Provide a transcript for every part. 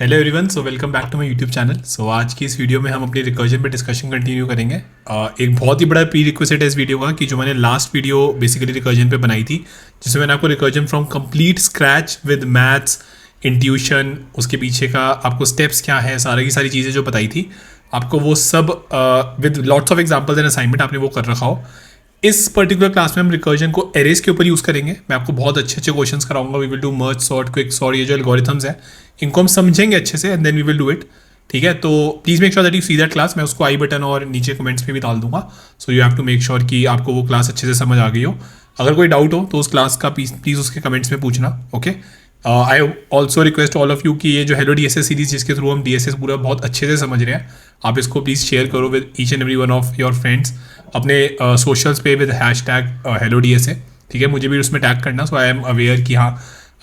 Hello everyone, so welcome back to my YouTube channel. So आज की इस video में हम अपनी रिकर्जन पे डिस्कशन कंटिन्यू करेंगे। एक बहुत ही बड़ा प्री रिक्विजिट है इस वीडियो का कि जो मैंने लास्ट वीडियो बेसिकली रिकर्जन पे बनाई थी, जिसमें मैंने आपको recursion from complete scratch with maths, intuition, उसके पीछे का आपको स्टेप्स क्या है, सारी की सारी चीज़ें जो बताई थी आपको, वो सब with lots of examples and assignment आपने वो कर रखा हो। इस पर्टिकुलर क्लास में हम रिकर्जन को एरेज के ऊपर यूज़ करेंगे। मैं आपको बहुत अच्छे अच्छे क्वेश्चंस कराऊंगा। We will do merge sort, quick sort, ये जो एल्गोरिथम्स है इनको हम समझेंगे अच्छे से and then we will do it. ठीक है, तो please make sure that you see that class. मैं उसको आई बटन और नीचे कमेंट्स पे भी डाल दूंगा। So you have to make sure कि आपको वो क्लास अच्छे से समझ आ गई हो। अगर कोई डाउट हो तो उस क्लास का प्लीज़ उसके कमेंट्स में पूछना। Okay, I also request all of you कि ये जो hello D S S series जिसके थ्रू हम डी एस एस पूरा बहुत अच्छे से समझ रहे हैं, आप इसको प्लीज़ शेयर करो with each and every one of your friends अपने सोशल्स पे with hash tag hello D S ए। ठीक है, मुझे भी उसमें टैग करना, सो आई एम अवेयर कि हाँ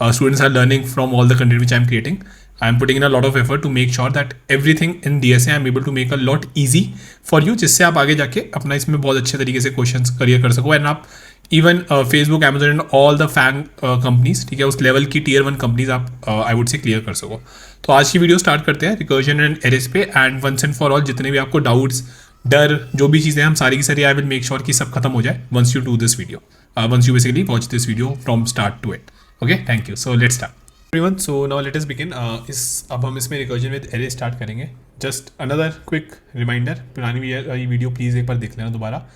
students are learning from all the content which I am creating. I am putting in a lot of effort to make sure that everything in D S A I am able to make a lot easy for you, जिससे आप आगे जाके अपना इसमें बहुत अच्छे तरीके से क्वेश्चन करियर कर सको। एंड आप even Facebook, Amazon and all the FAANG companies, ठीक है, उस लेवल की टियर 1 कंपनीज आप आई वुड से क्लियर कर सको। तो आज की वीडियो स्टार्ट करते हैं रिकर्जन एंड एरेज पे। And once and for all जितने भी आपको डाउट्स, डर, जो भी चीज़ें हम सारी की सारी आई विल मेक श्योर कि सब खत्म हो जाए once you do this video, once you basically watch this video from start to end. Okay, thank you. So let's start everyone. So now let us begin. अब हम इसमें recursion with array start करेंगे। Just another quick reminder, पुरानी ये video please एक बार देख लेना दोबारा।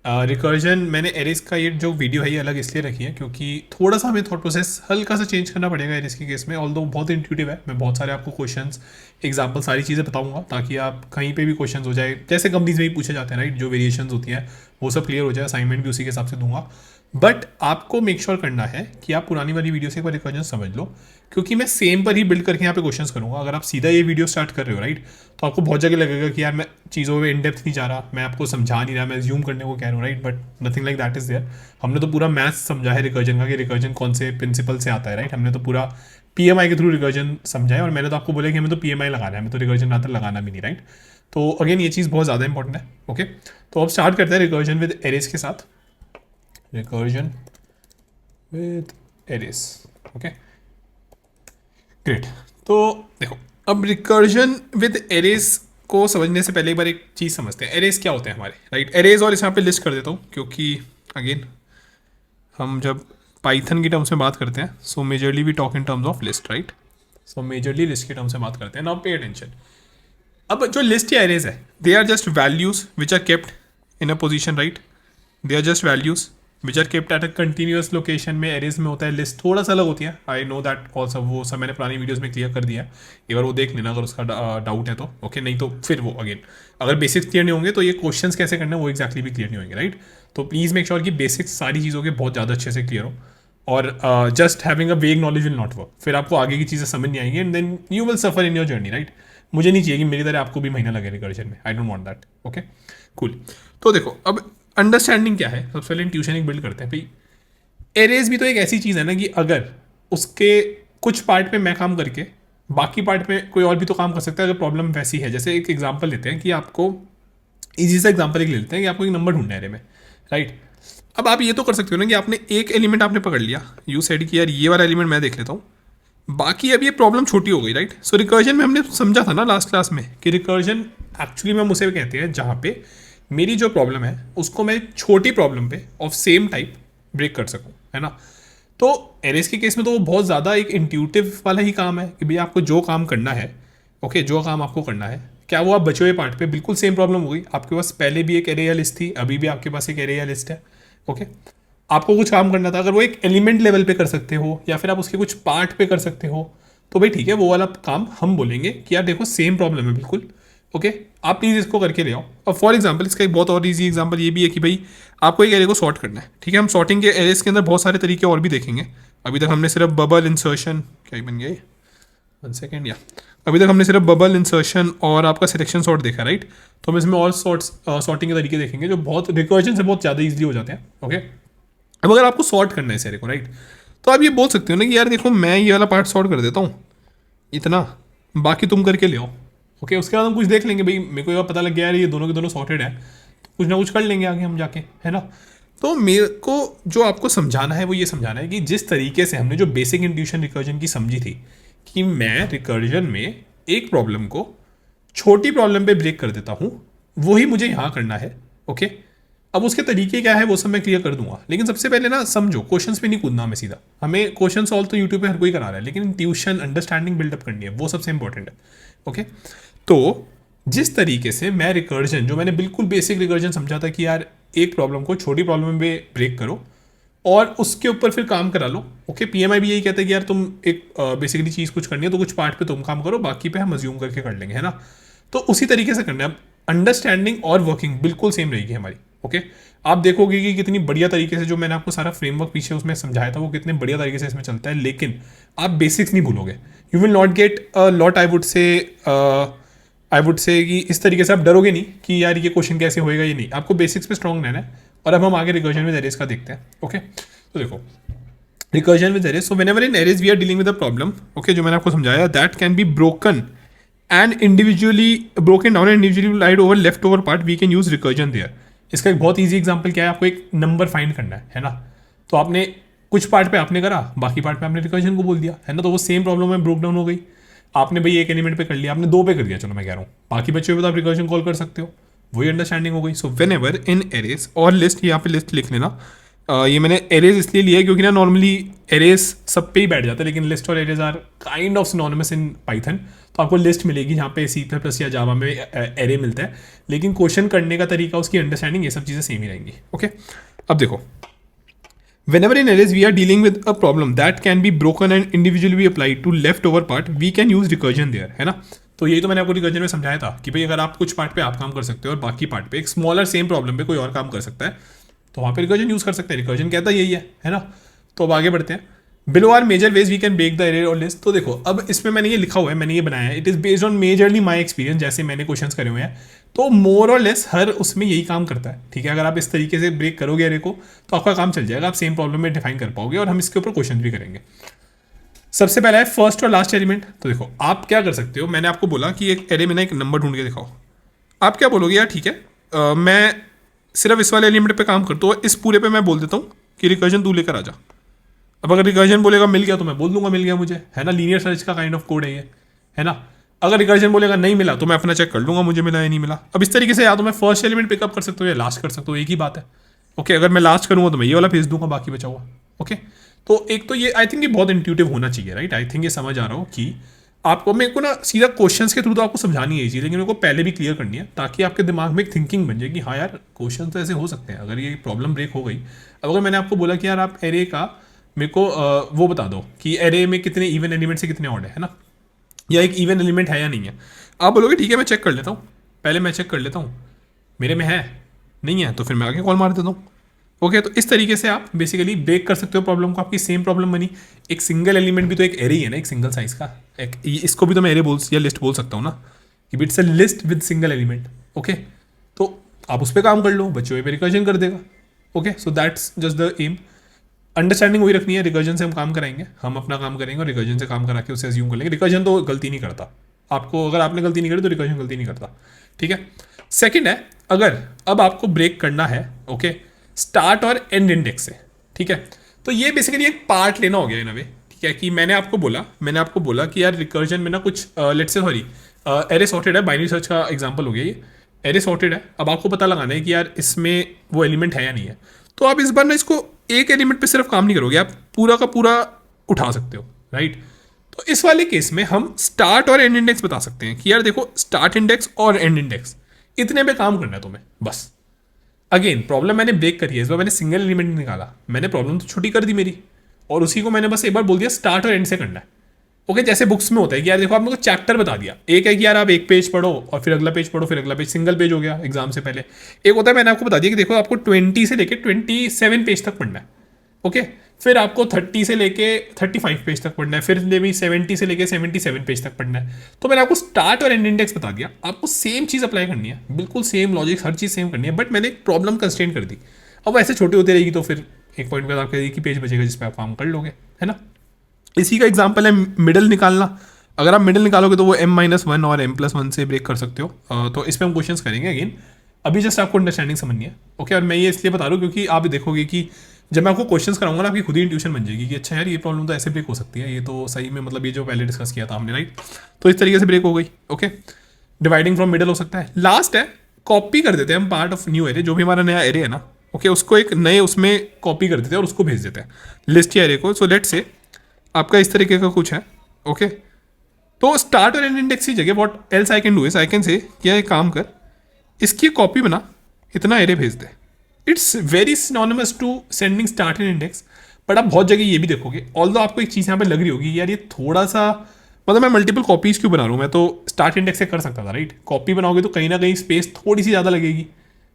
रिकर्जन मैंने एरेज का ये जो वीडियो है ये अलग इसलिए रखी है क्योंकि थोड़ा सा हमें थॉट प्रोसेस हल्का सा चेंज करना पड़ेगा एरेज के केस में। ऑल्दो बहुत इंट्यूटिव है, मैं बहुत सारे आपको क्वेश्चंस, एग्जांपल, सारी चीज़ें बताऊंगा ताकि आप कहीं पे भी क्वेश्चंस हो जाए, जैसे कंपनीज में भी पूछे जाते हैं राइट, जो वेरिएशंस होती हैं वो सब क्लियर हो जाए। असाइनमेंट भी उसी के हिसाब से दूंगा। बट आपको मेक श्योर करना है कि आप पुरानी वाली वीडियो से एक बार रिकर्जन समझ लो, क्योंकि मैं सेम पर ही बिल्ड करके यहाँ पे क्वेश्चंस करूँगा। अगर आप सीधा ये वीडियो स्टार्ट कर रहे हो राइट, तो आपको बहुत जगह लगेगा कि यार मैं चीज़ों में इन डेप्थ नहीं जा रहा, मैं आपको समझा नहीं रहा, मैं ज्यूम करने को कह रहा हूँ right, but nothing like that is there. हमने तो पूरा मैथ्स समझा है रिकर्जन का कि रिकर्जन कौन से प्रिंसिपल से आता है राइट। हमने तो पूरा पीएमआई के थ्रू रिकर्जन समझा है और मैंने तो आपको बोला कि हमें तो पीएमआई लगाना है, हमें तो रिकर्जन ज़्यादातर लगाना भी नहीं राइट। तो अगेन ये चीज़ बहुत ज़्यादा इंपॉर्टेंट है। ओके, तो अब स्टार्ट करते हैं रिकर्जन विद एरेज के साथ। Recursion with arrays, okay great. तो देखो, अब रिकर्जन विद एरेज को समझने से पहले एक बार एक चीज़ समझते हैं, एरेज क्या होते हैं हमारे राइट। एरेज और इस यहाँ पे लिस्ट कर देता हूँ क्योंकि अगेन हम जब पाइथन की टर्म्स में बात करते हैं, so majorly we talk in terms of list right. So majorly list की टर्म्स में बात करते हैं। Now pay attention. अब जो लिस्ट या एरेज है, they are just values which are kept in a position right. They are just values which are kept at a continuous location. में एरेज में होता है लिस्ट थोड़ा सा अलग होती है, आई नो दैट ऑल्सो, वो सब मैंने पुरानी वीडियोस में क्लियर कर दिया है, एक बार वो देख लेना अगर उसका डाउट है तो। ओके, नहीं तो फिर वो अगेन अगर बेसिक्स क्लियर नहीं होंगे तो ये क्वेश्चंस कैसे करना है वो एक्जैक्टली भी क्लियर नहीं होंगे राइट। तो प्लीज़ मेक श्योर कि बेसिक्स सारी चीज़ों के बहुत ज़्यादा अच्छे से क्लियर हो, और जस्ट हैविंग अ वेग नॉलेज विल नॉट वर्क। फिर आपको आगे की चीज़ें समझ नहीं आएंगी and then you will suffer in your journey right. मुझे नहीं चाहिए कि मेरी तरह आपको भी महीना लगे रिकर्जन में, I don't want that. Okay cool. तो देखो, अब अंडरस्टैंडिंग क्या है, सबसे पहले इंट्यूशन एक बिल्ड करते हैं भाई। एरेज भी तो एक ऐसी चीज़ है ना कि अगर उसके कुछ पार्ट पे मैं काम करके बाकी पार्ट में कोई और भी तो काम कर सकता है, अगर प्रॉब्लम वैसी है। जैसे एक एग्जांपल लेते हैं कि आपको इजी सा एग्जांपल एक ले लेते हैं कि आपको एक नंबर ढूंढना है एरे में राइट। अब आप ये तो कर सकते हो ना कि आपने एक एलिमेंट आपने पकड़ लिया, यू सेड कि यार ये वाला एलिमेंट मैं देख लेता हूँ, बाकी अब ये प्रॉब्लम छोटी हो गई राइट। सो रिकर्जन में हमने समझा था ना लास्ट क्लास में कि रिकर्जन एक्चुअली में हम उसे कहते हैं जहाँ पे मेरी जो प्रॉब्लम है उसको मैं छोटी प्रॉब्लम पे ऑफ सेम टाइप ब्रेक कर सकूँ, है ना। तो एरेज के केस में तो वो बहुत ज़्यादा एक इंट्यूटिव वाला ही काम है कि भैया आपको जो काम करना है, ओके, जो काम आपको करना है, क्या वो आप बचे हुए पार्ट पे बिल्कुल सेम प्रॉब्लम हो गई। आपके पास पहले भी एक एरे या लिस्ट थी, अभी भी आपके पास एक एरे या लिस्ट है। ओके, आपको कुछ काम करना था, अगर वो एक एलिमेंट लेवल पे कर सकते हो या फिर आप उसके कुछ पार्ट पे कर सकते हो तो भाई ठीक है, वो वाला काम हम बोलेंगे कि यार देखो सेम प्रॉब्लम है बिल्कुल। ओके, आप प्लीज़ इसको करके ले आओ। अब फॉर एग्जांपल इसका एक बहुत और इजी एग्जांपल ये भी है कि भाई आपको एक एरे को सॉर्ट करना है। ठीक है, हम सॉर्टिंग के एरेज के अंदर बहुत सारे तरीके और भी देखेंगे। अभी तक हमने सिर्फ बबल इंसर्शन, क्या ही बन गया, 1 सेकेंड, या अभी तक हमने सिर्फ बबल इंसर्शन और आपका सिलेक्शन सॉर्ट देखा राइट। तो हम इसमें और सॉर्टिंग के तरीके देखेंगे जो बहुत रिकर्जन से बहुत ज़्यादा ईजिली हो जाते हैं। ओके, अब अगर आपको सॉर्ट करना है इस एरे को राइट, तो आप ये बोल सकते हो ना कि यार देखो मैं ये वाला पार्ट सॉर्ट कर देता हूँ इतना, बाकी तुम करके ले आओ। ओके, उसके बाद हम कुछ देख लेंगे, भाई मेरे को ये पता लग गया यार ये दोनों के दोनों सॉर्टेड है, तो कुछ ना कुछ कर लेंगे आगे हम जाके, है ना। तो मेरे को जो आपको समझाना है वो ये समझाना है कि जिस तरीके से हमने जो बेसिक इंट्यूशन रिकर्जन की समझी थी कि मैं रिकर्जन में एक प्रॉब्लम को छोटी प्रॉब्लम पे ब्रेक कर देता हूँ, वही मुझे यहाँ करना है। ओके, अब उसके तरीके क्या है वो सब मैं क्लियर कर दूंगा, लेकिन सबसे पहले ना समझो, क्वेश्चंस पे नहीं कूदना हमें सीधा। हमें क्वेश्चन सॉल्व तो यूट्यूब पे हर कोई करा रहा है, लेकिन इंट्यूशन अंडरस्टैंडिंग बिल्डअप करनी है, वो सबसे इंपॉर्टेंट है। ओके, तो जिस तरीके से मैं रिकर्जन, जो मैंने बिल्कुल बेसिक रिकर्जन समझा था कि यार एक प्रॉब्लम को छोटी प्रॉब्लम में ब्रेक करो और उसके ऊपर फिर काम करा लो। ओके, पीएमआई भी यही कहता है कि यार तुम एक बेसिकली चीज़ कुछ करनी है तो कुछ पार्ट पे तुम काम करो, बाकी पे हम अज्यूम करके कर लेंगे, है ना। तो उसी तरीके से करना है। अब अंडरस्टैंडिंग और वर्किंग बिल्कुल सेम रहेगी हमारी। ओके, आप देखोगे कि कितनी बढ़िया तरीके से जो मैंने आपको सारा फ्रेमवर्क पीछे उसमें समझाया था वो कितने बढ़िया तरीके से इसमें चलता है, लेकिन आप बेसिक्स नहीं भूलोगे। You will not get a lot, I would say कि इस तरीके से आप डरोगे नहीं कि यार ये क्वेश्चन कैसे होएगा, ये नहीं, आपको बेसिक्स पे स्ट्रॉन्ग रहना है। और अब हम आगे रिकर्जन विद एरेज का देखते हैं। ओके, तो देखो recursion with arrays, so whenever in arrays we are dealing with a problem, okay, जो मैंने आपको समझाया, that can be broken and individually broken down and individually laid over left over part, we can use recursion there. इसका एक बहुत easy example क्या है, आपको एक नंबर फाइंड करना है ना। तो आपने कुछ पार्ट पे आपने करा, बाकी पार्ट पे आपने रिकर्जन को बोल दिया, है ना, तो वो सेम प्रॉब्लम में ब्रोक डाउन हो गई। आपने भाई एक एलिमेंट पे कर लिया, आपने दो पे कर दिया, चलो मैं कह रहा हूँ, बाकी बच्चों पे तो आप रिकर्जन कॉल कर सकते हो, वही अंडरस्टैंडिंग हो गई। So when ever in arrays और लिस्ट, यहाँ पे लिस्ट लिख लेना। ये मैंने एरेज इसलिए लिया है क्योंकि ना नॉर्मली एरेज सब पे ही बैठ जाता है, लेकिन लिस्ट और arrays are kind of synonymous in Python. तो आपको लिस्ट मिलेगी जहाँ पे सी प्लस या जावा में एरे मिलता है, लेकिन क्वेश्चन करने का तरीका, उसकी अंडरस्टैंडिंग, ये सब चीज़ें सेम ही रहेंगी। ओके, अब देखो, whenever in arrays we are dealing with a problem that can be broken and individually be applied to leftover part, we can use recursion there, है ना। तो यही तो मैंने आपको रिकर्जन में समझाया था कि भाई अगर आप कुछ पार्ट पे आप काम कर सकते हो और बाकी पार्ट पे एक स्मॉलर सेम प्रॉब्लम पे कोई और काम कर सकता है, तो वहाँ पे रिकर्जन यूज कर सकते हैं। रिकर्जन कहता यही है ना। तो अब आगे बढ़ते हैं। Below are major ways we can break the array और लिस्ट। तो देखो, अब इसमें मैंने ये लिखा हुआ है, मैंने ये बनाया है, it is based on majorly my experience, जैसे मैंने क्वेश्चंस करे हुए हैं, तो मोर और लेस हर उसमें यही काम करता है। ठीक है, अगर आप इस तरीके से ब्रेक करोगे एरे को तो आपका काम चल जाएगा, आप सेम प्रॉब्लम में डिफाइन कर पाओगे, और हम इसके ऊपर क्वेश्चन भी करेंगे। सबसे पहला है फर्स्ट और लास्ट एलिमेंट। तो देखो, आप क्या कर सकते हो, मैंने आपको बोला कि एक एरे में ना एक नंबर ढूंढ के दिखाओ। आप क्या बोलोगे, यार ठीक है, मैं सिर्फ इस वाले एलिमेंट पे काम करता हूँ, इस पूरे पे मैं बोल देता हूँ कि रिकर्जन तू लेकर आ जा। अब अगर रिकर्जन बोलेगा मिल गया तो मैं बोल दूंगा मिल गया मुझे, है ना। लीनियर सर्च का काइंड ऑफ कोड है ये, है ना। अगर रिकर्जन बोलेगा नहीं मिला तो मैं अपना चेक कर लूंगा मुझे मिला या नहीं मिला। अब इस तरीके से या तो मैं फर्स्ट एलिमेंट पिकअप कर सकता हूँ या लास्ट कर सकता हूँ, एक ही बात है। ओके, अगर मैं लास्ट करूँगा तो मैं ये वाला भेज दूंगा, बाकी बचा हुआ। ओके, तो एक तो ये आई थिंक ये बहुत इंट्यूटिव होना चाहिए, राइट। आई थिंक ये समझ आ रहा हो कि आपको, मेरे को ना सीधा क्वेश्चंस के थ्रू तो आपको समझानी है ये चीज़, लेकिन मेरे को पहले भी क्लियर करनी है, ताकि आपके दिमाग में एक थिंकिंग बन जाए कि हाँ यार क्वेश्चन तो ऐसे हो सकते हैं अगर ये प्रॉब्लम ब्रेक हो गई। अब अगर मैंने आपको बोला कि यार आप एरे का मेरे को वो बता दो कि एरे में कितने इवन एलिमेंट से कितने ऑड है ना, या एक इवन एलिमेंट है या नहीं है। आप बोलोगे ठीक है मैं चेक कर लेता हूँ, पहले मैं चेक कर लेता हूँ मेरे में है नहीं है, तो फिर मैं आगे कॉल मार देता हूँ। ओके, तो इस तरीके से आप बेसिकली ब्रेक कर सकते हो प्रॉब्लम को। आपकी सेम प्रॉब्लम बनी, एक सिंगल एलिमेंट भी तो एक एरे ही है ना, एक सिंगल साइज का, एक इसको भी तो मैं एरे बोल या लिस्ट बोल सकता हूँ ना, कि it's a list with single element. Okay, तो आप उस पर काम कर लो, बच्चों पे रिकर्जन कर देगा। Okay, so that's just the aim. Understanding वही रखनी है, रिकर्जन से हम काम कराएंगे, हम अपना काम करेंगे और रिकर्जन से काम करा के उसे अज्यूम कर लेंगे। रिकर्जन तो गलती नहीं करता, आपको अगर आपने गलती नहीं करी तो रिकर्जन गलती नहीं करता। ठीक है, सेकंड है, अगर अब आपको ब्रेक करना है, ओके, स्टार्ट और एंड इंडेक्स से। ठीक है, तो ये बेसिकली एक पार्ट लेना हो गया इन अ वे। ठीक है, कि मैंने आपको बोला कि यार रिकर्जन में ना कुछ let's say sorry array sorted है, बाइनरी सर्च का एग्जांपल हो गया ये, एरे सॉर्टेड है। अब आपको पता लगाना है कि यार इसमें वो एलिमेंट है या नहीं है। तो आप इस बार ना इसको एक एलिमेंट पे सिर्फ काम नहीं करोगे, आप पूरा का पूरा उठा सकते हो, राइट। तो इस वाले केस में हम स्टार्ट और एंड इंडेक्स बता सकते हैं कि यार देखो स्टार्ट इंडेक्स और एंड इंडेक्स इतने पे काम करना है तुम्हें बस। अगेन प्रॉब्लम मैंने ब्रेक करी है, इस बार मैंने सिंगल एलिमेंट निकाला, मैंने प्रॉब्लम तो छोटी कर दी मेरी, और उसी को मैंने बस एक बार बोल दिया स्टार्ट और एंड से करना है। ओके, जैसे बुक्स में होता है कि यार देखो आपने को चैप्टर बता दिया, एक है कि यार आप एक पेज पढ़ो और फिर अगला पेज पढ़ो, फिर अगला पेज, सिंगल पेज हो गया एग्जाम से पहले। एक होता है मैंने आपको बता दिया कि देखो आपको 20 से लेके 27 पेज तक पढ़ना है। ओके, फिर आपको 30 से लेके 35 पेज तक पढ़ना है, फिर भी 70 से लेके 77 पेज तक पढ़ना है। तो मैंने आपको स्टार्ट और एंड इंडेक्स बता दिया, आपको सेम चीज़ अप्लाई करनी है, बिल्कुल सेम लॉजिक, हर चीज़ सेम करनी है, बट मैंने एक प्रॉब्लम कंस्ट्रेंट कर दी। अब ऐसे छोटी होती रहेगी तो फिर एक पॉइंट पर आपका एक ही पेज बचेगा जिस पर आप काम कर लोगे, है ना। इसी का एग्जाम्पल है मिडल निकालना। अगर आप मिडल निकालोगे तो वो m-1 और m+1 से ब्रेक कर सकते हो। तो इस पर हम क्वेश्चंस करेंगे अगेन, अभी जस्ट आपको अंडरस्टैंडिंग समझनी है। ओके, और मैं ये इसलिए बता रहा हूँ क्योंकि आप देखोगे कि जब मैं आपको क्वेश्चंस कराऊंगा ना, आपकी खुद ही इंट्यूशन बन जाएगी कि अच्छा यार ये प्रॉब्लम तो ऐसे ब्रेक हो सकती है, ये तो सही में मतलब ये जो पहले डिस्कस किया था हमने, राइट। तो इस तरीके से ब्रेक हो गई। ओके, डिवाइडिंग फ्रॉम मिडल हो सकता है। लास्ट है कॉपी कर देते हैं हम पार्ट ऑफ न्यू एरे, जो भी हमारा नया एरे है ना, ओके, उसको एक नए उसमें कॉपी कर देते हैं और उसको भेज देते हैं लिस्ट या एरे को। सो लेट से आपका इस तरीके का कुछ है। ओके, तो स्टार्ट और एंड इंडेक्स की जगह what else I can do is I can say क्या एक काम कर, इसकी कॉपी बना, इतना एरे भेज दे। It's very synonymous to sending start and index. But आप बहुत जगह ये भी देखोगे, ऑल्दो आपको एक चीज़ यहाँ पे लग रही होगी यार ये थोड़ा सा, मतलब मैं मल्टीपल कॉपीज क्यों बना रहा हूँ, मैं तो स्टार्ट इंडेक्स से कर सकता था, राइट। कॉपी बनाओगे तो कहीं ना कहीं स्पेस थोड़ी सी ज़्यादा लगेगी,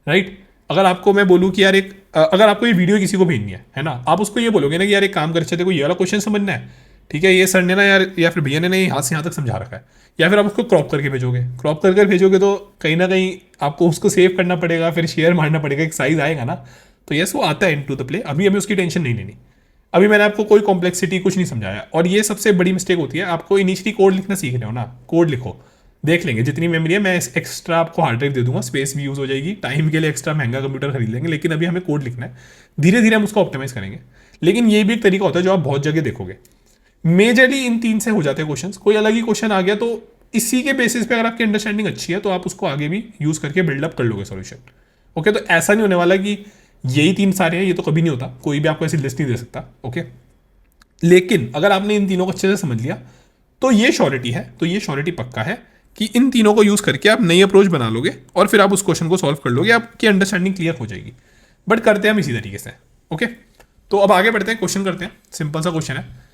राइट। अगर आपको मैं बोलूँ कि यार एक अगर आपको ये वीडियो किसी को भेजनी है ना, आप उसको ये बोलोगे ना कि यार एक काम कर, चाहते को ये वाला क्वेश्चन समझना है, ठीक है, ये सर ने ना यार या फिर भैया ने यहाँ से यहाँ तक समझा रखा है, या फिर आप उसको क्रॉप करके भेजोगे, क्रॉप करके भेजोगे तो कहीं ना कहीं आपको उसको सेव करना पड़ेगा, फिर शेयर मारना पड़ेगा, एक साइज आएगा ना। तो यस वो आता है इन टू द प्ले, अभी हमें उसकी टेंशन नहीं लेनी। अभी मैंने आपको कोई कॉम्प्लेक्सिटी कुछ नहीं समझाया, और ये सबसे बड़ी मिस्टेक होती है, आपको इनिशियली कोड लिखना सीख रहे हो ना, कोड लिखो, देख लेंगे जितनी मेमोरी है, मैं एक्स्ट्रा आपको हार्ड ड्राइव दे दूंगा, स्पेस भी यूज़ हो जाएगी, टाइम के लिए एक्स्ट्रा महंगा कंप्यूटर खरीद लेंगे, लेकिन अभी हमें कोड लिखना है, धीरे धीरे हम उसको ऑप्टिमाइज करेंगे। लेकिन ये भी एक तरीका होता है जो आप बहुत जगह देखोगे, मेजरली इन तीन से हो जाते हैं क्वेश्चन। कोई अलग ही क्वेश्चन आ गया तो इसी के बेसिस पे अगर आपकी अंडरस्टैंडिंग अच्छी है तो आप उसको आगे भी यूज़ करके बिल्डअप कर लोगे सॉल्यूशन। ओके, तो ऐसा नहीं होने वाला कि यही तीन सारे हैं, ये तो कभी नहीं होता, कोई भी आपको ऐसी लिस्ट नहीं दे सकता। ओके, लेकिन अगर आपने इन तीनों को अच्छे से समझ लिया तो ये श्योरिटी है, तो ये श्योरिटी पक्का है कि इन तीनों को यूज़ करके आप नई अप्रोच बना लोगे और फिर आप उस क्वेश्चन को सॉल्व कर लोगे, आपकी अंडरस्टैंडिंग क्लियर हो जाएगी। बट करते हैं हम इसी तरीके से। ओके, तो अब आगे बढ़ते हैं, क्वेश्चन करते हैं। सिंपल सा क्वेश्चन है।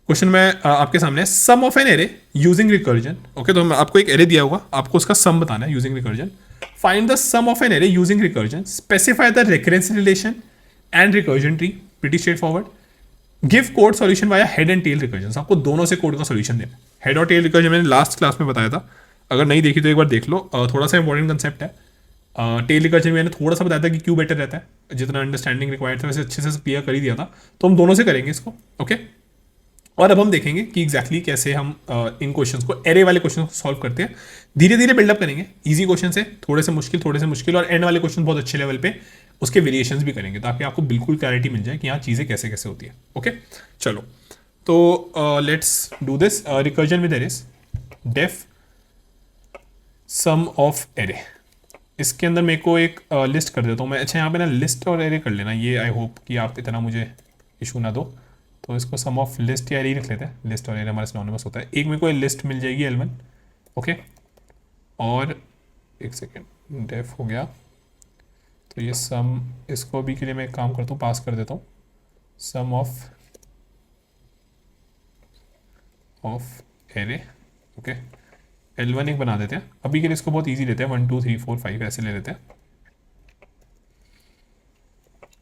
क्वेश्चन में आपके सामने sum of an array using recursion. Okay, तो आपको एक एरे दिया होगा, आपको उसका सम बताना है using recursion. Find the sum of an array using recursion, specify the recurrence relation and recursion tree, pretty straight forward. Give code solution via head and tail recursion, आपको दोनों से कोड का सॉल्यूशन देना है। Head और tell recursion मैंने last class में बताया था, अगर नहीं देखी तो एक बार देख लो, थोड़ा सा इंपॉर्टेंट कंसेप्ट है। टेल रिकर्जन मैंने थोड़ा सा बताया था कि क्यों बेटर रहता है, जितना अंडरस्टैंडिंग रिक्वायर्ड था वैसे अच्छे से क्लियर कर ही दिया था। तो हम दोनों से करेंगे इसको। ओके, और अब हम देखेंगे कि एग्जैक्टली कैसे हम इन क्वेश्चंस को, एरे वाले क्वेश्चन को सॉल्व करते हैं। धीरे धीरे बिल्डअप करेंगे, इजी क्वेश्चन से थोड़े से मुश्किल, और एंड वाले क्वेश्चन बहुत अच्छे लेवल पे उसके वेरिएशंस भी करेंगे, ताकि आपको बिल्कुल क्लैरिटी मिल जाए कि यहाँ चीज़ें कैसे कैसे होती है। ओके, चलो, तो let's do this. Recursion with arrays, def sum of array. इसके अंदर मेरे को एक लिस्ट कर देता हूँ मैं। अच्छा, यहाँ पे ना लिस्ट और एरे कर लेना, ये आई होप कि आप इतना मुझे इशू ना दो। तो इसको सम ऑफ लिस्ट या एरे रख लेते हैं, लिस्ट और एरे हमारा सिनोनिमस होता है। एक मेरे को लिस्ट मिल जाएगी L1। ओके, और एक सेकेंड, डेफ हो गया, तो ये सम, इसको भी के लिए मैं एक काम करता हूँ, पास कर देता हूँ, सम ऑफ एरे। ओके, L1 एक बना देते हैं, अभी के लिए इसको बहुत इजी लेते हैं, 1 2 3 4 5 ऐसे ले लेते हैं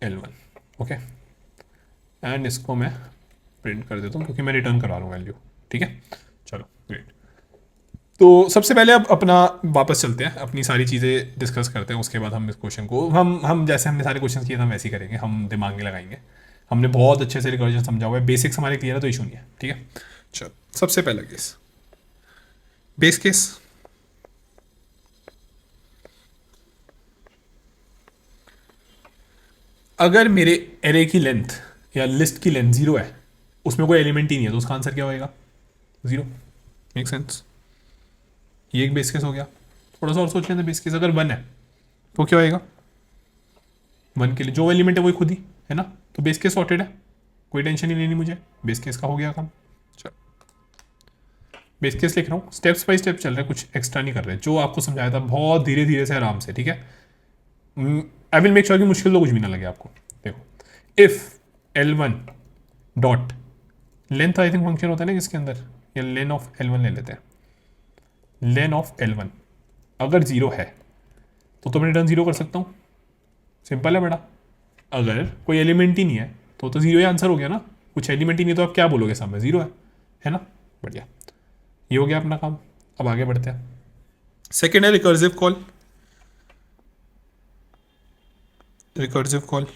L1। ओके, एंड इसको मैं प्रिंट कर देता हूँ क्योंकि मैं रिटर्न करवा रहा हूँ वैल्यू। ठीक है, चलो ग्रेट। तो सबसे पहले अब अपना वापस चलते हैं, अपनी सारी चीज़ें डिस्कस करते हैं, उसके बाद हम इस क्वेश्चन को हम जैसे हमने सारे क्वेश्चन किए थे हम वैसे ही करेंगे, हम दिमाग नहीं लगाएंगे। हमने बहुत अच्छे से रिकर्जन समझा हुआ है, बेसिक्स हमारे क्लियर है तो इशू नहीं है। ठीक है, चलो सबसे पहला केस, बेस केस। अगर मेरे एरे की लेंथ या लिस्ट की लेंथ 0 है, उसमें कोई एलिमेंट ही नहीं है, तो उसका आंसर क्या होएगा? 0। Make sense? ये एक बेस केस हो गया। थोड़ा सा और सोच लेते हैं, बेस केस अगर 1 है तो क्या होएगा? 1 के लिए जो एलिमेंट है वही खुद ही है ना, तो बेस केस सॉर्टेड है, कोई टेंशन नहीं लेनी मुझे, बेस केस का हो गया काम। चलो बेस केस लिख रहा हूँ, स्टेप्स बाय स्टेप चल रहा है, कुछ एक्स्ट्रा नहीं कर रहे, जो आपको समझाया था बहुत धीरे धीरे से आराम से। ठीक है, आई विल मेक श्योर कि मुश्किल तो कुछ भी ना लगे आपको। देखो, if L1 dot length I think function होता है ना जिसके अंदर, या लेन ऑफ L1 ले लेते हैं, लेन ऑफ L1 अगर 0 है तो मैं रिटर्न 0 कर सकता हूँ, सिंपल है बेटा। अगर कोई एलिमेंट ही नहीं है तो 0 ही आंसर हो गया ना, कुछ एलिमेंट ही नहीं तो आप क्या बोलोगे सामने? 0 है ना, बढ़िया, ये हो गया अपना काम। अब आगे बढ़ते हैं, सेकेंड है रिकर्सिव कॉल। रिकर्सिव कॉल,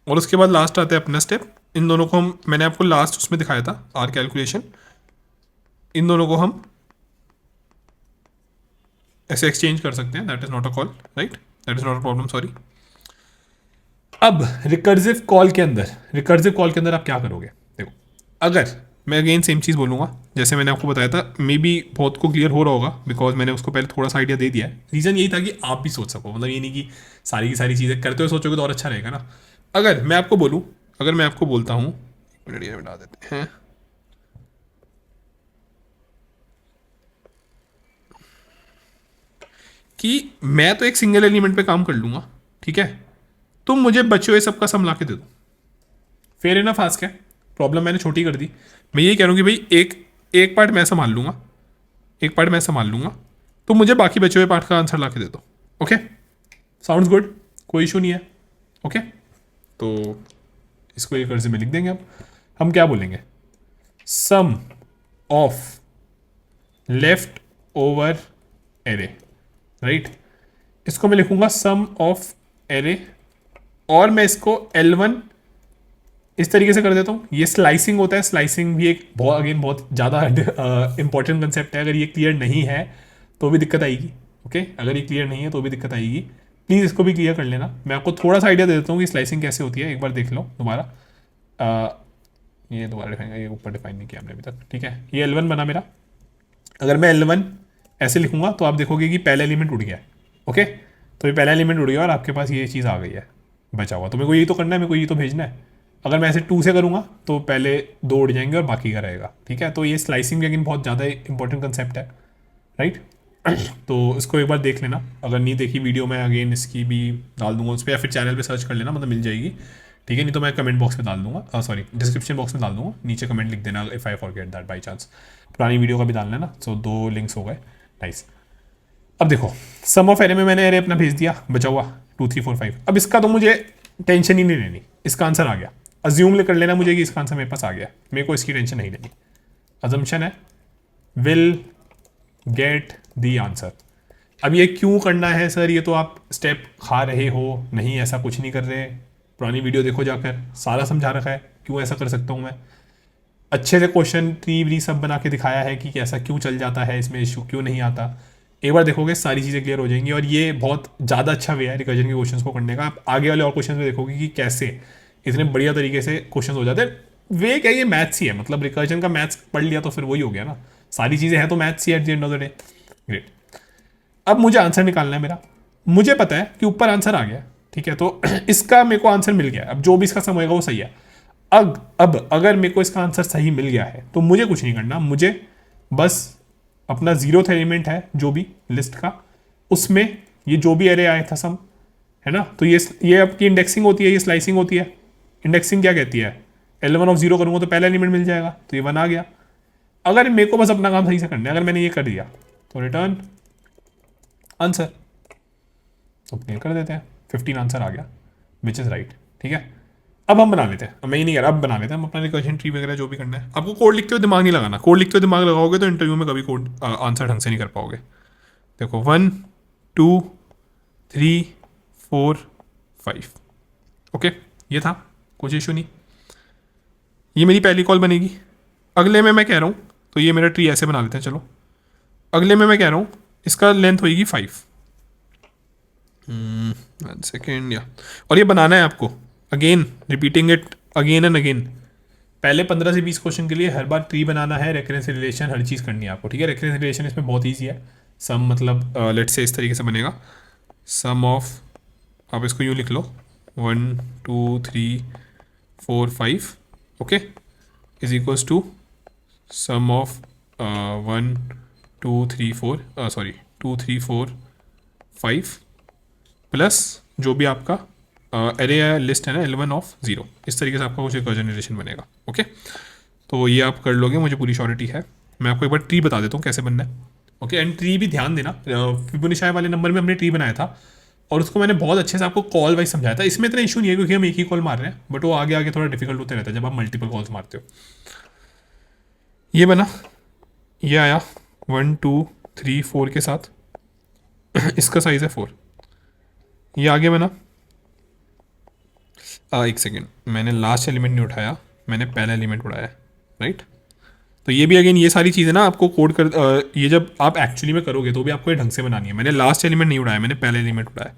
और उसके बाद लास्ट आता है अपना स्टेप। इन दोनों को हम, मैंने आपको लास्ट उसमें दिखाया था आर कैलकुलेशन, इन दोनों को हम ऐसे एक्सचेंज कर सकते हैं, that is not a call, right, that is not a problem, sorry. अब रिकर्सिव कॉल के अंदर आप क्या करोगे? देखो, अगर मैं अगेन सेम चीज़ बोलूँगा जैसे मैंने आपको बताया था, मे बी बहुत को क्लियर हो रहा होगा बिकॉज मैंने उसको पहले थोड़ा सा आइडिया दे दिया है। रीज़न यही था कि आप भी सोच सको, मतलब ये नहीं कि सारी की सारी चीज़ें करते हुए सोचोगे तो और अच्छा रहेगा ना। अगर मैं आपको बोलता हूँ, एक मिनट ये मिटा देते हैं, कि मैं तो एक सिंगल एलिमेंट पे काम कर लूँगा, ठीक है, तुम मुझे बचे हुए सबका सम ला के दे दो। फेयर इनफ आस्क है, प्रॉब्लम मैंने छोटी कर दी। मैं यही कह रहा हूँ कि भाई एक एक पार्ट मैं संभाल लूँगा, तुम मुझे बाकी बचे हुए पार्ट का आंसर ला के दे दो। ओके, साउंड्स गुड, कोई इशू नहीं है। ओके, तो इसको एक कर्ज में लिख देंगे। अब हम क्या बोलेंगे? Sum of left over array, right. इसको मैं लिखूंगा सम ऑफ एरे, और मैं इसको L1 इस तरीके से कर देता हूँ। ये स्लाइसिंग होता है, स्लाइसिंग भी एक बहुत ज़्यादा इंपॉर्टेंट कंसेप्ट है। अगर ये क्लियर नहीं है तो भी दिक्कत आएगी। ओके, अगर ये क्लियर नहीं है तो भी दिक्कत आएगी। प्लीज़ इसको भी क्लियर कर लेना। मैं आपको थोड़ा सा आइडिया दे देता हूँ कि स्लाइसिंग कैसे होती है, एक बार देख लो दोबारा। ये दोबारा डिफाइन, ये ऊपर डिफाइन नहीं किया हमने अभी तक, ठीक है। ये L1 बना मेरा। अगर मैं L1 ऐसे लिखूंगा तो आप देखोगे कि पहला एलिमेंट उड़ गया है। ओके, तो ये पहला एलिमेंट उड़ गया और आपके पास ये चीज़ आ गई है बचा हुआ। तो मेरे को यही तो करना है, मेरे को यही तो भेजना है। अगर मैं ऐसे 2 से करूँगा तो पहले 2 उड़ जाएंगे और बाकी का रहेगा, ठीक है। तो ये स्लाइसिंग लेकिन बहुत ज़्यादा इंपॉर्टेंट कंसेप्ट है, राइट। तो इसको एक बार देख लेना। अगर नहीं देखी वीडियो में अगेन इसकी भी डाल दूंगा उस पर, या फिर चैनल पे सर्च कर लेना, मतलब मिल जाएगी, ठीक है। नहीं तो मैं कमेंट बॉक्स में डाल दूंगा, सॉरी डिस्क्रिप्शन बॉक्स में डाल दूंगा, नीचे कमेंट लिख देना if I forget that by chance. पुरानी वीडियो का भी डालना है ना। सो 2 लिंक्स हो गए, नाइस। अब देखो, सम ऑफ एरे में मैंने एरे अपना भेज दिया, बचा हुआ 2 3 4 5। अब इसका तो मुझे टेंशन ही नहीं लेनी, इसका आंसर आ गया। अज्यूम कर लेना मुझे कि इसका आंसर मेरे पास आ गया, मेरे को इसकी टेंशन नहीं लेनी। अजम्पशन है विल गेट दी आंसर। अब ये क्यों करना है सर? ये तो आप स्टेप खा रहे हो, नहीं ऐसा कुछ नहीं कर रहे। पुरानी वीडियो देखो जाकर, सारा समझा रखा है क्यों ऐसा कर सकता हूँ मैं। अच्छे से क्वेश्चन ट्री व्री सब बना के दिखाया है कि ऐसा क्यों चल जाता है, इसमें इशू क्यों नहीं आता। एक बार देखोगे सारी चीज़ें क्लियर हो जाएंगी। और ये बहुत ज़्यादा अच्छा वे है रिकर्जन के क्वेश्चंस को करने का। आप आगे वाले और क्वेश्चन में देखोगे कि कैसे इतने बढ़िया तरीके से क्वेश्चन हो जाते हैं। वे क्या, ये मैथ्स ही है, मतलब रिकर्जन का मैथ्स पढ़ लिया तो फिर वही हो गया ना। सारी चीज़ें हैं तो maths he at the end of the day. Great, अब मुझे आंसर निकालना है मेरा। मुझे पता है कि ऊपर आंसर आ गया, ठीक है, तो इसका मेरे को आंसर मिल गया। अब जो भी इसका सम होगा वो सही है। अब अगर मेरे को इसका आंसर सही मिल गया है तो मुझे कुछ नहीं करना, मुझे बस अपना 0th एलिमेंट है जो भी लिस्ट का, उसमें ये जो भी एरे आया था सम, है ना, तो ये आपकी इंडेक्सिंग होती है, ये स्लाइसिंग होती है। इंडेक्सिंग क्या कहती है? L1 ऑफ 0 करूँगा तो पहला एलिमेंट मिल जाएगा, तो ये 1 आ गया। अगर मेरे को बस अपना काम सही से करना है, अगर मैंने ये कर दिया तो रिटर्न आंसर, तो क्लियर कर देते हैं। 15 आंसर आ गया, विच इज़ राइट, ठीक है। अब हम बना लेते हैं, अब मैं ही नहीं कर रहा, अब बना लेते हैं हम अपना रिकर्जन ट्री वगैरह जो भी करना है। आपको कोड लिखते हुए दिमाग नहीं लगाना, कोड लिखते हुए दिमाग लगाओगे तो इंटरव्यू में कभी कोड आंसर ढंग से नहीं कर पाओगे। देखो 1 2 3 4 5, ओके, ये था, कुछ इशू नहीं। ये मेरी पहली कॉल बनेगी। अगले में मैं कह रहा हूँ, तो ये मेरा ट्री ऐसे बना लेते हैं। चलो अगले में मैं कह रहा हूँ इसका लेंथ होगी 5, 1 सेकेंड या, और ये बनाना है आपको again, repeating it again and again. पहले 15 से 20 क्वेश्चन के लिए हर बार ट्री बनाना है, रेफरेंस रिलेशन हर चीज़ करनी है आपको, ठीक है। रेफरेंस रिलेशन इसमें बहुत ईजी है। सम मतलब लेट्स से इस तरीके से बनेगा, सम ऑफ, आप इसको यूँ लिख लो 1 2 3 4 5, okay, is equals to sum of 1 2 3 4 sorry 2 3 4 5 plus जो भी आपका एरे या लिस्ट है ना L1 ऑफ 0। इस तरीके से आपका कुछ रिकर्जन रिलेशन बनेगा, ओके। तो ये आप कर लोगे, मुझे पूरी श्योरिटी है। मैं आपको एक बार ट्री बता देता हूँ कैसे बनना है, ओके। एंड ट्री भी ध्यान देना, फिबोनाची वाले नंबर में हमने ट्री बनाया था और उसको मैंने बहुत अच्छे से आपको कॉल वाइज समझाया था। इसमें इतना इशू नहीं है क्योंकि हम एक ही कॉल मार रहे हैं, बट वो आगे आगे थोड़ा डिफिकल्ट होते रहता है जब आप मल्टीपल कॉल्स मारते हो। ये बना, ये आया 1 2 3 4 के साथ इसका साइज़ है 4। ये आगे बना, एक सेकेंड, मैंने लास्ट एलिमेंट नहीं उठाया, मैंने पहला एलिमेंट उठाया है, राइट। तो ये भी अगेन ये सारी चीज़ें ना आपको कोड कर ये जब आप एक्चुअली में करोगे तो भी आपको ये ढंग से बनानी है। मैंने लास्ट एलिमेंट नहीं उड़ाया, मैंने पहला एलिमेंट उड़ाया।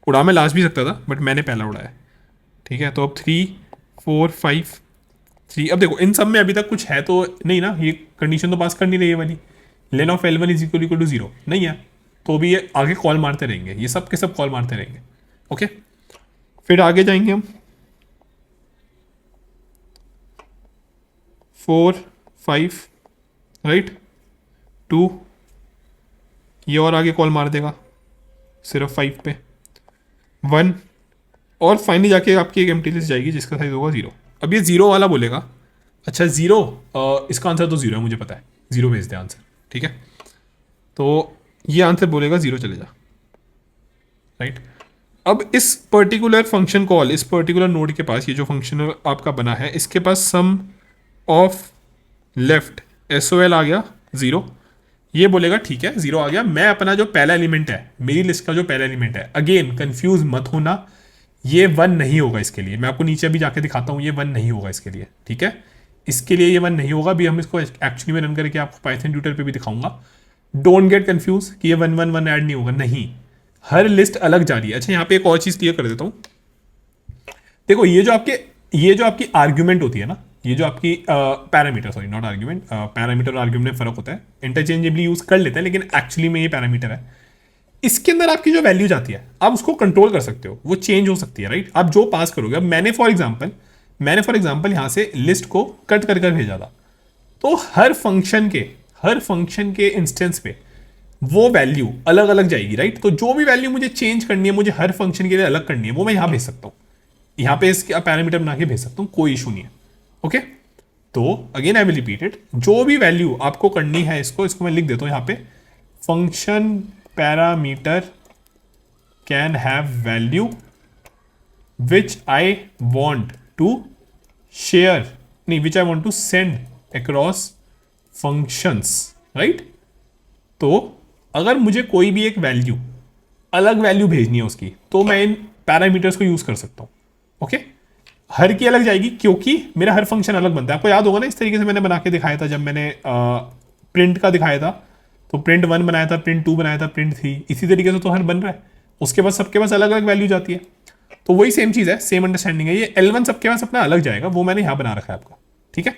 उड़ा मैं लास्ट भी सकता था बट मैंने पहला उड़ाया, ठीक है, तो अब 3 4 5 3। अब देखो इन सब में अभी तक कुछ है तो नहीं ना, ये कंडीशन तो पास कर नहीं रही है वाली, len of L1 is equal to 0 नहीं है, तो भी ये आगे कॉल मारते रहेंगे, ये सब के सब कॉल मारते रहेंगे। ओके, फिर आगे जाएंगे हम 4 5 राइट 2, ये और आगे कॉल मार देगा सिर्फ 5 पे 1, और फाइनली जाके आपकी एक एम्प्टी लिस्ट जाएगी जिसका साइज होगा 0। अब ये 0 वाला बोलेगा अच्छा 0, इसका आंसर तो 0 है मुझे पता है, 0 भेज दे आंसर, ठीक है, तो ये आंसर बोलेगा 0 चले जा, राइट। अब इस पर्टिकुलर फंक्शन कॉल, इस पर्टिकुलर नोड के पास ये जो फंक्शन आपका बना है इसके पास सम ऑफ लेफ्ट SOL आ गया 0, ये बोलेगा ठीक है 0 आ गया, मैं अपना जो पहला एलिमेंट है मेरी लिस्ट का जो पहला एलिमेंट है, अगेन कंफ्यूज मत होना, ये 1 नहीं होगा इसके लिए, मैं आपको नीचे भी जाके दिखाता हूँ, ये 1 नहीं होगा इसके लिए, ठीक है, इसके लिए ये 1 नहीं होगा। अभी हम इसको एक्चुअली में रन करके आपको पाइथन ट्यूटर पे भी दिखाऊंगा। डोंट गेट कंफ्यूज कि ये 1 1 1 ऐड नहीं होगा, नहीं, हर लिस्ट अलग जा रही है। अच्छा यहाँ पे एक और चीज़ क्लियर कर देता हूँ, देखो ये जो आपकी आर्ग्यूमेंट होती है ना, ये जो आपकी parameter, sorry not argument, parameter और आर्ग्यूमेंट में फर्क होता है, इंटरचेंजेबली यूज कर लेते हैं लेकिन एक्चुअली में ये पैरामीटर है। इसके अंदर आपकी जो वैल्यू जाती है आप उसको कंट्रोल कर सकते हो, वो चेंज हो सकती है, राइट। आप जो पास करोगे, अब मैंने फॉर एग्जांपल यहाँ से लिस्ट को कट कर भेजा था, तो हर फंक्शन के इंस्टेंस पे वो वैल्यू अलग अलग जाएगी, राइट। तो जो भी वैल्यू मुझे चेंज करनी है, मुझे हर फंक्शन के लिए अलग करनी है, वो मैं यहाँ भेज सकता हूँ, यहाँ पे इसका पैरामीटर बना के भेज सकता हूँ, कोई इशू नहीं है। ओके, तो again I will repeat it, जो भी वैल्यू आपको करनी है, इसको मैं लिख देता हूँ यहाँ पे, function parameter can have value which I want to share, नहीं, which I want to send across functions, right. तो अगर मुझे कोई भी एक वैल्यू, अलग वैल्यू भेजनी है उसकी, तो मैं इन पैरामीटर्स को यूज कर सकता हूँ। ओके, हर की अलग जाएगी क्योंकि मेरा हर फंक्शन अलग बनता है। आपको याद होगा ना, इस तरीके से मैंने बना के दिखाया था, जब मैंने प्रिंट का दिखाया था, तो प्रिंट 1 बनाया था, प्रिंट 2 बनाया था, प्रिंट 3, इसी तरीके से तो हर बन रहा है। उसके बाद सबके पास अलग अलग वैल्यू जाती है, तो वही सेम चीज़ है, सेम अंडरस्टैंडिंग है। ये L1 सबके पास अपना अलग जाएगा, वो मैंने यहाँ बना रखा है आपका, ठीक है।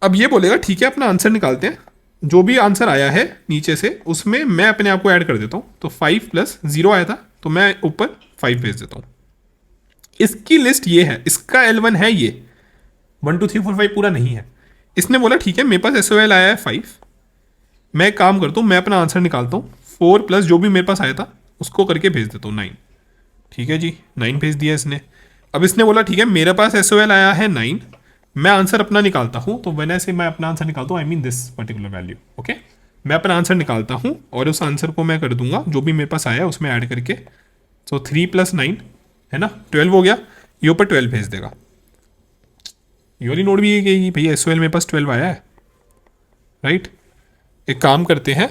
अब ये बोलेगा ठीक है, अपना आंसर निकालते हैं, जो भी आंसर आया है नीचे से उसमें मैं अपने आप को ऐड कर देता हूँ। तो 5 + 0 आया था, तो मैं ऊपर 5 भेज देता हूँ। इसकी लिस्ट ये है, इसका L1 है ये, 1 2 3 4 5 पूरा नहीं है। इसने बोला ठीक है, मेरे पास SOL आया है 5, मैं एक काम करता हूँ, मैं अपना आंसर निकालता हूँ, 4 + जो भी मेरे पास आया था उसको करके भेज देता हूँ 9, ठीक है जी, 9 भेज दिया इसने। अब इसने बोला ठीक है, मेरे पास SOL आया है 9, मैं आंसर अपना निकालता हूँ, तो वैसे से मैं अपना आंसर निकालता हूँ, I mean this particular value. Okay, मैं अपना आंसर निकालता हूँ और उस आंसर को मैं कर दूंगा जो भी मेरे पास आया है उसमें ऐड करके, सो 3 + 9 है ना, 12 हो गया, ये ऊपर 12 भेज देगा। ये वाली नोट भी ये कहेगी भैया SOL मेरे पास 12 आया है, राइट। एक काम करते हैं,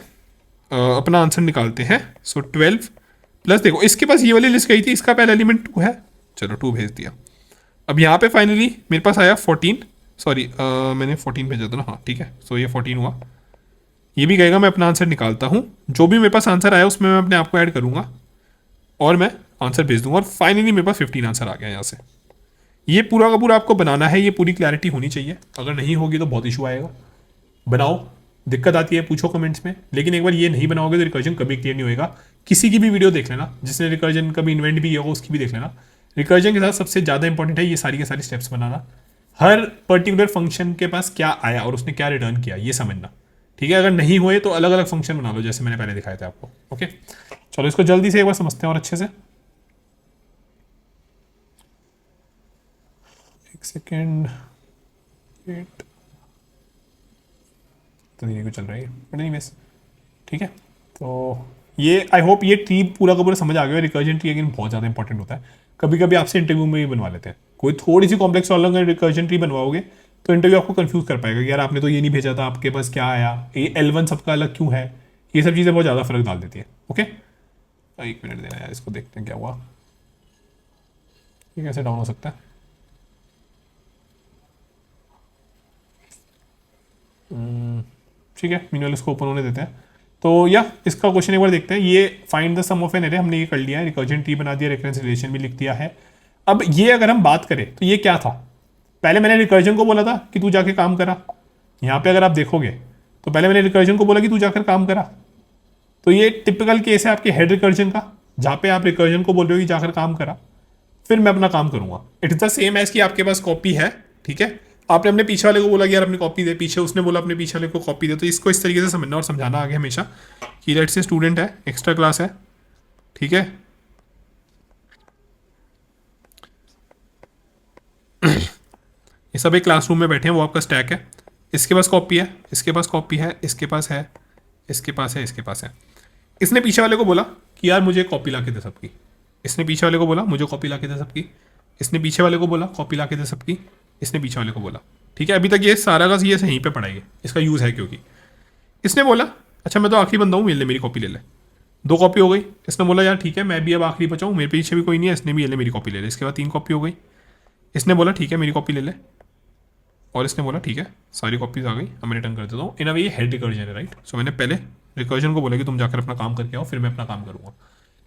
अपना आंसर निकालते हैं, सो 12 + देखो इसके पास ये वाली लिस्ट गई थी, इसका पहला एलिमेंट 2 है, चलो 2 भेज दिया। अब यहाँ पे फाइनली मेरे पास आया 14, सॉरी मैंने 14 भेजा था ना, हाँ ठीक है, सो ये 14 हुआ, ये भी कहेगा मैं अपना आंसर निकालता हूँ, जो भी मेरे पास आंसर आया उसमें मैं अपने आप को ऐड करूँगा और मैं आंसर भेज दूंगा, और फाइनली मेरे पास 15 आंसर आ गया यहाँ से। ये पूरा का पूरा आपको बनाना है, ये पूरी क्लैरिटी होनी चाहिए, अगर नहीं होगी तो बहुत इशू आएगा। बनाओ, दिक्कत आती है पूछो कमेंट्स में, लेकिन एक बार ये नहीं बनाओगे तो रिकर्जन कभी क्लियर नहीं होएगा। किसी की भी वीडियो देख लेना, जिसने रिकर्जन कभी इन्वेंट भी किया होगा उसकी भी देख लेना। रिकर्जन के साथ सबसे ज़्यादा इंपॉर्टेंट है ये सारी के सारी स्टेप्स बनाना, हर पर्टिकुलर फंक्शन के पास क्या आया और उसने क्या रिटर्न किया ये समझना, ठीक है। अगर नहीं हुए तो अलग अलग फंक्शन बना लो, जैसे मैंने पहले दिखाया था आपको। ओके, चलो इसको जल्दी से एक बार समझते हैं और अच्छे से। एक सेकेंड, वेट, तो धीरे को चल रही है बट नहीं मिस, ठीक है। तो ये आई होप ये ट्री पूरा का पूरा समझ आ गया। रिकर्जन ट्री अगेन बहुत ज़्यादा इंपॉर्टेंट होता है, कभी कभी आपसे इंटरव्यू में भी बनवा लेते हैं, कोई थोड़ी सी कॉम्प्लेक्स प्रॉब्लम अगर रिकर्जन ट्री बनवाओगे तो इंटरव्यू आपको कंफ्यूज कर पाएगा कि यार आपने तो ये नहीं भेजा था, आपके पास क्या आया, ये L1 सबका अलग क्यों है, ये सब चीज़ें बहुत ज़्यादा फर्क डाल देती है। ओके, एक मिनट देना यार, इसको देखते हैं क्या हुआ, ये कैसे डाउन हो सकता है। ठीक है, मीनवेल इसको ओपन होने देते हैं। तो या इसका क्वेश्चन एक बार देखते हैं। ये find the sum of an array हमने ये कर लिया है, रिकर्जन ट्री बना दिया, रेफरेंस रिलेशन भी लिख दिया है। अब ये अगर हम बात करें तो ये क्या था, पहले मैंने रिकर्जन को बोला था कि तू जाके काम करा, यहाँ पे अगर आप देखोगे तो पहले मैंने रिकर्जन को बोला कि तू जाकर काम करा, तो ये टिपिकल केस है आपके हेड रिकर्जन का, जहाँ पे आप रिकर्जन को बोल रहे हो कि जाकर काम करा, फिर मैं अपना काम करूंगा। It is the same as कि आपके पास कॉपी है, ठीक है, आपने अपने पीछे वाले को बोला कि यार अपनी कॉपी दे, पीछे उसने बोला अपने पीछे वाले को कॉपी दे, तो इसको इस तरीके से समझना और समझाना आगे हमेशा कि लेट्स से स्टूडेंट है, एक्स्ट्रा क्लास है, ठीक है, ये सब एक क्लासरूम में बैठे हैं, वो आपका स्टैक है, इसके पास कॉपी है, इसके पास कॉपी है, इसके पास है, इसके पास है, इसके पास है। इसने पीछे वाले को बोला कि यार मुझे कॉपी ला के दे सबकी, इसने पीछे वाले को बोला मुझे कॉपी ला के दे सबकी, इसने पीछे वाले को बोला कॉपी ला के दे सबकी, इसने पीछे वाले को बोला, ठीक है। अभी तक ये सारा का ये यहीं पे पढ़ाई है, इसका यूज़ है, क्योंकि इसने बोला अच्छा मैं तो आखिरी बंदा हूँ, मिल ले मेरी कॉपी ले ले, 2 कॉपी हो गई। इसने बोला यार ठीक है मैं भी अब आखिरी बचा हूँ, मेरे पीछे भी कोई नहीं है, इसने भी ले ले मेरी कॉपी ले ले, इसके बाद 3 कॉपी हो गई। इसने बोला ठीक है मेरी कॉपी ले ले, और इसने बोला ठीक है सारी कॉपीज आ गई, अब मैं रिटर्न कर देता हूँ। इन अ वे ये हेड रिकर्जन है, राइट। सो मैंने पहले रिकर्जन को बोला कि तुम जाकर अपना काम करके आओ, फिर मैं अपना काम करूँगा।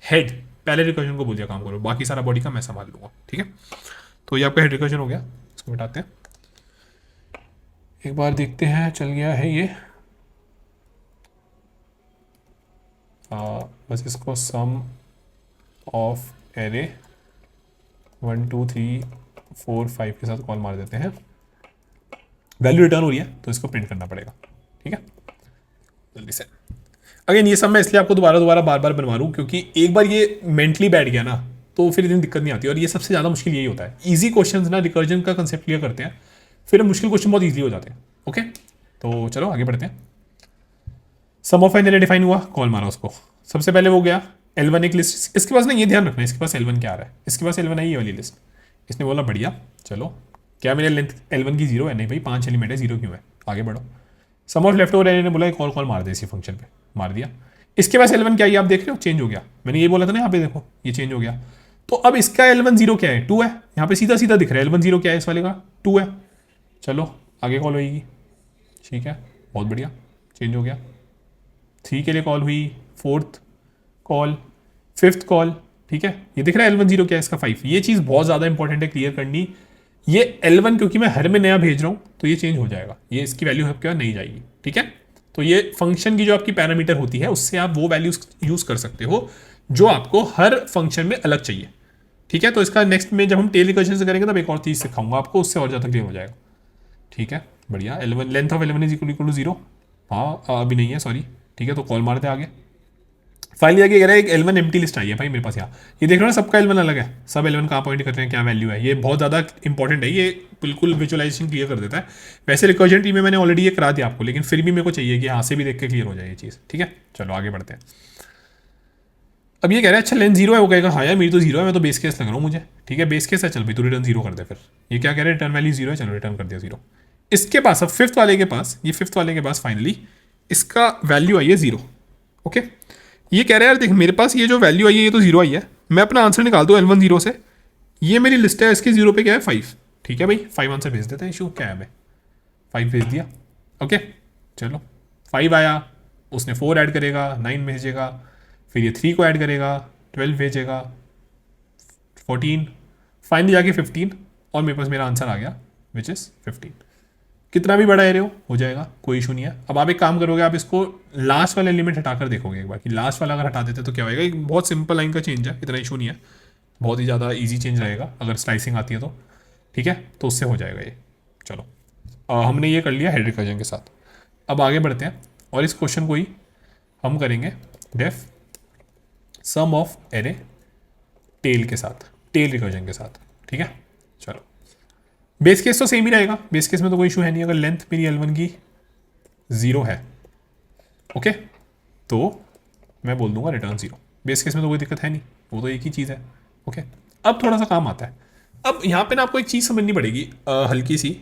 हेड पहले रिकर्जन को बोल दिया काम करो, बाकी सारा बॉडी का मैं संभाल लूँगा, ठीक है। तो ये आपका हेड रिकर्जन हो गया, इसको मिटाते हैं, एक बार देखते हैं चल गया है ये। बस इसको सम ऑफ एरे 1 2 3 4 5 के साथ कॉल मार देते हैं, वैल्यू रिटर्न हो रही है तो इसको प्रिंट करना पड़ेगा, ठीक है, जल्दी से। अगेन ये सब मैं इसलिए आपको दोबारा बार बार बनवा रहा हूँ क्योंकि एक बार ये मेंटली बैठ गया ना तो फिर इतनी दिक्कत नहीं आती, और ये सबसे ज़्यादा मुश्किल यही होता है। ईजी क्वेश्चंस ना रिकर्जन का कंसेप्ट क्लियर करते हैं, फिर मुश्किल क्वेश्चन बहुत ईजी हो जाते हैं। ओके तो चलो आगे बढ़ते हैं। सम ऑफ एन एरे डिफाइन हुआ, कॉल मारा उसको, सबसे पहले वो गया L1 एक लिस्ट, इसके पास ना ये ध्यान रखना इसके पास L1 क्या आ रहा है, इसके पास L1 है ये वाली लिस्ट। इसने बोला बढ़िया चलो, क्या मेरे लेंथ L1 की 0 है, नहीं भाई 5 एलिमेंट है, 0 क्यों है, आगे बढ़ो। सम ऑफ लेफ्ट ओवर एरे ने बोला कॉल मार दे इसी फंक्शन पे, मार दिया। इसके पास L1 क्या है आप देख रहे हो, चेंज हो गया, मैंने ये बोला था ना यहाँ पे देखो ये चेंज हो गया। तो अब इसका L1 0 क्या है, 2 है, यहाँ पे सीधा सीधा दिख रहा है L1 0 क्या है, इस वाले का 2 है। चलो आगे कॉल होगी, ठीक है बहुत बढ़िया, चेंज हो गया। 3 के लिए कॉल हुई, 4th कॉल, 5th कॉल, ठीक है, ये दिख रहा है L1 0 क्या है इसका 5। ये चीज़ बहुत ज़्यादा इंपॉर्टेंट है क्लियर करनी, ये L1 क्योंकि मैं हर में नया भेज रहा हूँ तो ये चेंज हो जाएगा, ये इसकी वैल्यू आपके पास नहीं जाएगी, ठीक है। तो ये फंक्शन की जो आपकी पैरामीटर होती है उससे आप वो वैल्यूज यूज़ कर सकते हो जो आपको हर फंक्शन में अलग चाहिए, ठीक है। तो इसका नेक्स्ट में जब हम टेल रिकर्जन से करेंगे तब एक और चीज़ सिखाऊंगा आपको, उससे और ज़्यादा क्लियर हो जाएगा, ठीक है बढ़िया। L1 length of L1 is equal to 0, हाँ अभी नहीं है सॉरी, ठीक है। तो कॉल मारते आगे, फाइनली आगे कह रहा है एक L1 एम्प्टी लिस्ट आई है भाई मेरे पास, यहाँ ये देख रहे हो ना सबका L1 अलग है, सब L1 कहाँ पॉइंट करते हैं, क्या वैल्यू है, ये बहुत ज़्यादा इंपॉर्टेंट है, ये बिल्कुल विजुअलाइजेशन क्लियर कर देता है। वैसे रिकर्जन ट्री में मैंने ऑलरेडी ये करा दिया आपको, लेकिन फिर भी मेरे को चाहिए कि यहाँ से भी देख के क्लियर हो जाए ये चीज़, ठीक है। चलो आगे बढ़ते हैं। अब ये कह रहा है अच्छा लेंथ 0 है, वो कहेगा हाँ यार मेरी तो 0 है, मैं तो बेस केस लग रहा हूँ मुझे, ठीक है बेस केस है, चल भाई तो रिटर्न 0 कर दे। फिर ये क्या कह रहा है रिटर्न वैल्यू 0 है, चलो रिटर्न कर दिया 0। इसके पास अब 5th वाले के पास, ये 5th वाले के पास फाइनली इसका वैल्यू आई है 0, ओके। ये कह रहा है यार देख मेरे पास ये जो वैल्यू आई है ये तो 0 आई है, मैं अपना आंसर निकाल दूँ L1 0 से, ये मेरी लिस्ट है, इसके 0 पे क्या है 5, ठीक है भाई 5 आंसर भेज देते हैं, इशू क्या है हमें, 5 भेज दिया, ओके। चलो 5 आया, उसने 4 ऐड करेगा 9 भेजेगा, फिर ये 3 को ऐड करेगा 12 भेजेगा 14, फाइनली जाके 15, और मेरे पास मेरा आंसर आ गया विच इज़ 15। कितना भी बड़ा एरे हो जाएगा, कोई इशू नहीं है। अब आप एक काम करोगे, आप इसको लास्ट वाला एलिमेंट हटाकर देखोगे एक बार कि लास्ट वाला अगर हटा देते तो क्या होएगा। एक बहुत सिंपल लाइन का चेंज है, इतना इशू नहीं है, बहुत ही ज़्यादा इजी चेंज रहेगा अगर स्लाइसिंग आती है तो, ठीक है। तो उससे हो जाएगा ये। चलो हमने ये कर लिया हेड रिकर्जन के साथ, अब आगे बढ़ते हैं और इस क्वेश्चन को ही हम करेंगे def sum of array tail के साथ, टेल रिकर्जन के साथ, ठीक है। चलो बेस केस तो सेम ही रहेगा, बेस केस में तो कोई इशू है नहीं, अगर लेंथ मेरी L1 की 0 है, ओके, तो मैं बोल दूंगा रिटर्न 0, बेस केस में तो कोई दिक्कत है नहीं, वो तो एक ही चीज़ है, ओके। अब थोड़ा सा काम आता है, अब यहाँ पे ना आपको एक चीज़ समझनी पड़ेगी हल्की सी,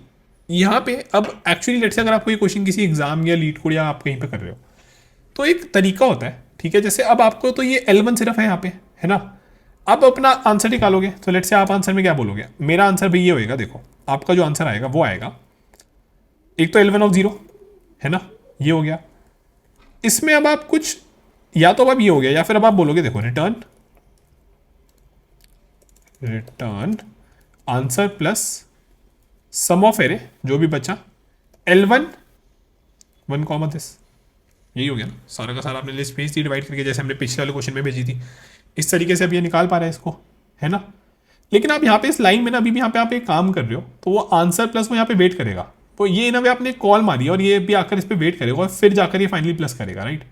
यहाँ पे अब एक्चुअली लेट्स से अगर आपको ये क्वेश्चन किसी एग्जाम या लीड कोड या आप कहीं पे कर रहे हो तो एक तरीका होता है, ठीक है। जैसे अब आपको तो ये L1 सिर्फ है यहाँ पे, है ना, अब अपना आंसर निकालोगे तो लेट्स से आप आंसर में क्या बोलोगे, मेरा आंसर भी ये होएगा, देखो आपका जो आंसर आएगा वो आएगा एक तो L1 ऑफ 0 है ना, ये हो गया। इसमें अब आप कुछ या तो अब ये हो गया या फिर अब आप बोलोगे देखो return return answer plus sum of array जो भी बचा L1 1 कॉमा दिस, यही हो गया ना सारा का सारा आपने लिस्ट भेज दी डिवाइड करके, जैसे हमने पिछले वाले क्वेश्चन में भेजी थी। इस तरीके से अब ये निकाल पा रहा है इसको, है ना। लेकिन आप यहाँ पे इस लाइन में ना अभी भी यहाँ पे आप एक काम कर रहे हो, तो वो आंसर प्लस वो यहाँ पे वेट करेगा, तो ये ना वे आपने कॉल मारी और ये भी आकर इस पर वेट करेगा और फिर जाकर ये फाइनली प्लस करेगा, राइट।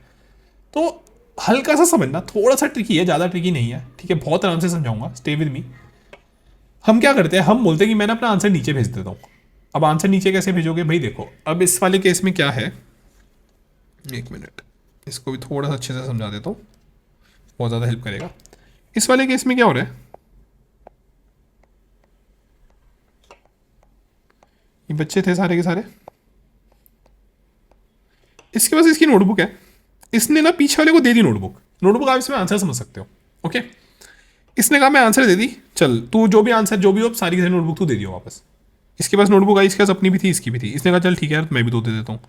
तो हल्का सा समझना, थोड़ा सा ट्रिकी है, ज़्यादा ट्रिकी नहीं है, ठीक है, बहुत आराम से समझाऊंगा, स्टे विद मी। हम क्या करते हैं, हम बोलते हैं कि मैंने अपना आंसर नीचे भेज देता हूँ। अब आंसर नीचे कैसे भेजोगे भाई, देखो अब इस वाले केस में क्या है, एक मिनट इसको भी थोड़ा सा अच्छे से समझा देता हूँ, बहुत ज़्यादा हेल्प करेगा। इस वाले केस में क्या हो रहा है, ये बच्चे थे सारे के सारे, इसके पास इसकी नोटबुक है, इसने ना पीछे वाले को दे दी नोटबुक। नोटबुक आप इसमें आंसर समझ सकते हो, ओके। इसने कहा मैं आंसर दे दी, चल तू जो भी आंसर जो भी हो सारी की सारी नोटबुक तू दे दियो वापस। इसके पास नोटबुक आई, इसके पास अपनी भी थी इसकी भी थी, इसने कहा चल ठीक है यार मैं भी 2 दे देता हूँ।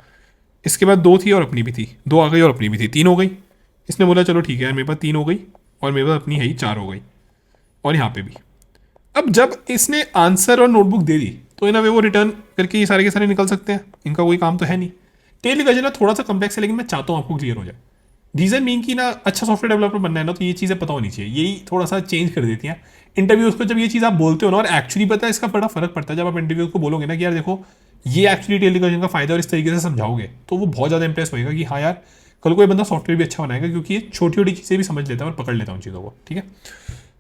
इसके बाद 2 थी और अपनी भी थी, 2 आ गई और अपनी भी थी, 3 हो गई। इसने बोला चलो ठीक है यार मेरे पास 3 हो गई और मेरे पास अपनी है ही 4 हो गई, और यहाँ पे भी। अब जब इसने आंसर और नोटबुक दे दी तो इन्हें वो रिटर्न करके ये सारे के सारे निकल सकते हैं, इनका कोई काम तो है नहीं। टेल रिकर्जन ना थोड़ा सा कम्प्लेक्स है, लेकिन मैं चाहता हूँ आपको क्लियर हो जाए। रीजन मीन की ना अच्छा सॉफ्टवेयर डेवलपर बनना है ना, तो ये चीज़ें पता होनी चाहिए, यही थोड़ा सा चेंज कर देती हैं इंटरव्यूज को। जब ये चीज़ आप बोलते हो ना, और एक्चुअली पता है इसका बड़ा फर्क पड़ता है, जब आप इंटरव्यूज को बोलोगे ना कि यार देखो ये एक्चुअली टेल रिकर्जन का फायदा, और इस तरीके से समझाओगे तो वो बहुत ज़्यादा इंप्रेस होगा कि हाँ यार कल कोई बंदा सॉफ्टवेयर भी अच्छा बनाएगा, क्योंकि ये छोटी छोटी चीज़ें भी समझ लेता है और पकड़ लेता है उन चीज़ों को, ठीक है।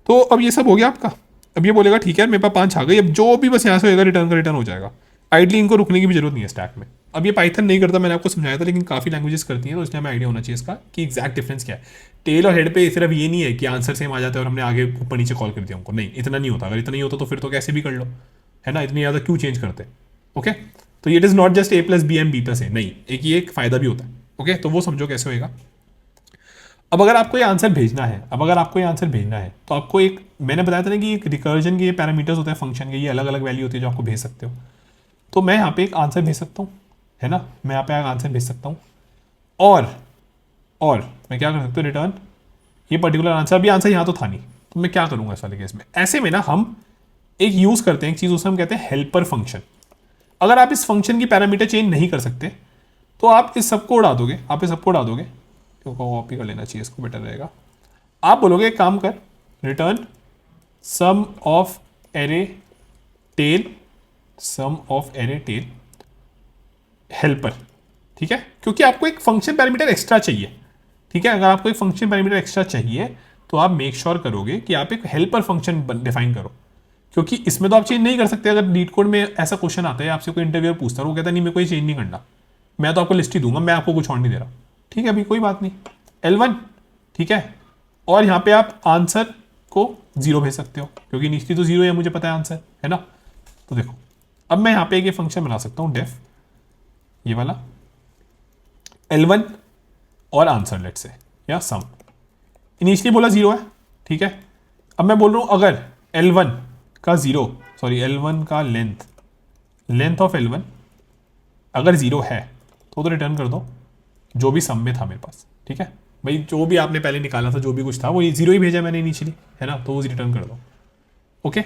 तो अब ये सब हो गया आपका। अब ये बोलेगा ठीक है मेरे पास 5 आ गई, अब जो भी बस यहाँ से होगा रिटर्न का रिटर्न हो जाएगा। आइडली इनको रुकने की भी जरूरत नहीं है स्टैक में। अब ये पाइथन नहीं करता, मैंने आपको समझाया था, लेकिन काफ़ी लैंग्वेजेस करती हैं, तो इसलिए हमें आइडिया होना चाहिए इसका कि एग्जैक्ट डिफरेंस क्या है। टेल और हेड पे सिर्फ ये नहीं है कि आंसर सेम आ जाता है और हमने आगे ऊपर नीचे कॉल कर दिया उनको, नहीं इतना नहीं होता। अगर इतना नहीं होता तो फिर तो कैसे भी कर लो, है ना, इतनी ज़्यादा क्यों चेंज करते, ओके। तो it is not just A+B and B+A, नहीं, एक ये एक फ़ायदा भी होता है, ओके। तो वो समझो कैसे होएगा। अब अगर आपको ये आंसर भेजना है, तो आपको एक, मैंने बताया था ना कि एक रिकर्जन के ये पैरामीटर्स होते हैं फंक्शन के, ये अलग अलग वैल्यू होती है जो आपको भेज सकते हो। तो मैं यहाँ पे एक आंसर भेज सकता हूँ, है ना, मैं यहाँ पे एक आंसर भेज सकता हूँ, और मैं क्या कर सकता हूँ, रिटर्न ये पर्टिकुलर आंसर। अभी आंसर यहाँ तो था नहीं, तो मैं क्या करूँगा इस वाले केस में, ऐसे में ना हम एक यूज़ करते हैं एक चीज़, उसे हम कहते हैं हेल्पर फंक्शन। अगर आप इस फंक्शन की पैरामीटर चेंज नहीं कर सकते तो आप इस सबको उड़ा दोगे, क्योंकि कॉपी कर लेना चाहिए इसको, बेटर रहेगा। आप बोलोगे एक काम कर, return sum of array tail helper, ठीक है, क्योंकि आपको एक फंक्शन पैरामीटर एक्स्ट्रा चाहिए, ठीक है। अगर आपको एक फंक्शन पैरामीटर एक्स्ट्रा चाहिए तो आप मेक श्योर करोगे कि आप एक हेल्पर फंक्शन डिफाइन करो, क्योंकि इसमें तो आप चेंज नहीं कर सकते। अगर लीड कोड में ऐसा क्वेश्चन आता है, आपसे कोई इंटरव्यूअर पूछता है, वो कहता है नहीं मेरे को ये चेंज नहीं करना, मैं तो आपको लिस्ट ही दूंगा, मैं आपको कुछ और नहीं दे रहा, ठीक है, अभी कोई बात नहीं, L1, ठीक है। और यहाँ पे आप आंसर को 0 भेज सकते हो, क्योंकि नीचे तो 0 है, मुझे पता है आंसर, है ना। तो देखो अब मैं यहाँ पे एक फंक्शन बना सकता हूँ डेफ, ये वाला L1 और आंसर लेट से, या सम। इनिशियली बोला 0 है, ठीक है। अब मैं बोल रहा हूँ अगर L1 का L1 का लेंथ ऑफ L1 अगर 0 है तो रिटर्न कर दो जो भी सम में था मेरे पास, ठीक है भाई, जो भी आपने पहले निकाला था, जो भी कुछ था वो 0 ही भेजा मैंने इनिशियली, है ना, तो वो रिटर्न कर दो, ओके।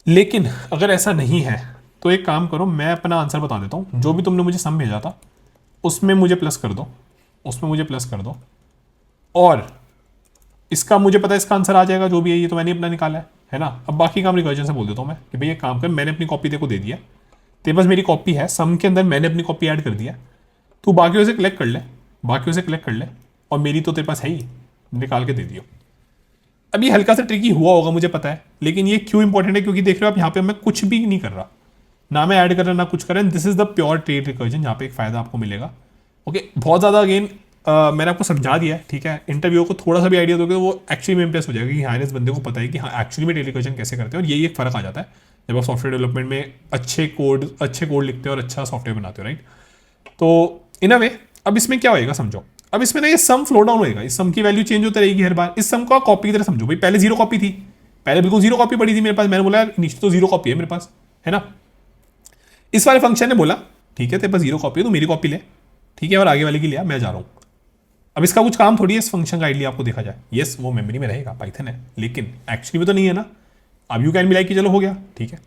लेकिन अगर ऐसा नहीं है तो एक काम करो, मैं अपना आंसर बता देता हूँ, जो भी तुमने मुझे सम भेजा था उसमें मुझे प्लस कर दो, और इसका मुझे पता है इसका आंसर आ जाएगा जो भी है, ये तो मैंने अपना निकाला है ना। अब बाकी काम रिकर्जन से बोल देता हूँ मैं कि भाई ये काम कर, मैंने अपनी कॉपी तेरे को दे दिया, तेरे पास मेरी कॉपी है, सम के अंदर मैंने अपनी कॉपी ऐड कर दिया, तू बाकियों से कलेक्ट कर ले, और मेरी तो तेरे पास है ही, निकाल के दे दियो। अब ये हल्का सा ट्रिकी हुआ होगा मुझे पता है, लेकिन ये क्यों इंपॉर्टेंट है, क्योंकि देख रहे हो आप यहाँ पे मैं कुछ भी नहीं कर रहा, ना मैं ऐड कर रहा ना कुछ कर रहा, this is the pure trade recursion, यहाँ पे एक फायदा आपको मिलेगा, ओके। बहुत ज़्यादा अगेन मैंने आपको समझा दिया है, ठीक है। इंटरव्यू को थोड़ा सा भी आइडिया दोगे तो वो एक्चुअली में इंप्रेस हो जाएगा कि हाँ इस बंदे को पता है कि हाँ एक्चुअली में ट्रेड रिकर्जन कैसे करते हैं, और यही एक फ़र्क आ जाता है जब आप सॉफ्टवेयर डेवलपमेंट में अच्छे कोड लिखते हो और अच्छा सॉफ्टवेयर बनाते हो, राइट। तो इन अ वे अब इसमें क्या होएगा समझो, अब इसमें ना ये सम फ्लो डाउन होएगा, इस सम की वैल्यू चेंज होती रहेगी हर बार। इस सम को कॉपी की तरह समझो भाई, पहले 0 कॉपी थी, पहले बिल्कुल 0 कॉपी पड़ी थी मेरे पास, मैंने बोला नीचे तो 0 कॉपी है मेरे पास, है ना। इस वाले फंक्शन ने बोला ठीक है तेरे पास 0 कॉपी है, तो मेरी कॉपी ले, ठीक है, और आगे वाले की लिया, मैं जा रहा हूँ, अब इसका कुछ काम थोड़ी है इस फंक्शन का आइडली आपको देखा जाए, यस वो मेमोरी में रहेगा, पाइथन है, लेकिन एक्चुअली में तो नहीं है ना। अब यू कैन बी लाइक कि चलो हो गया ठीक है,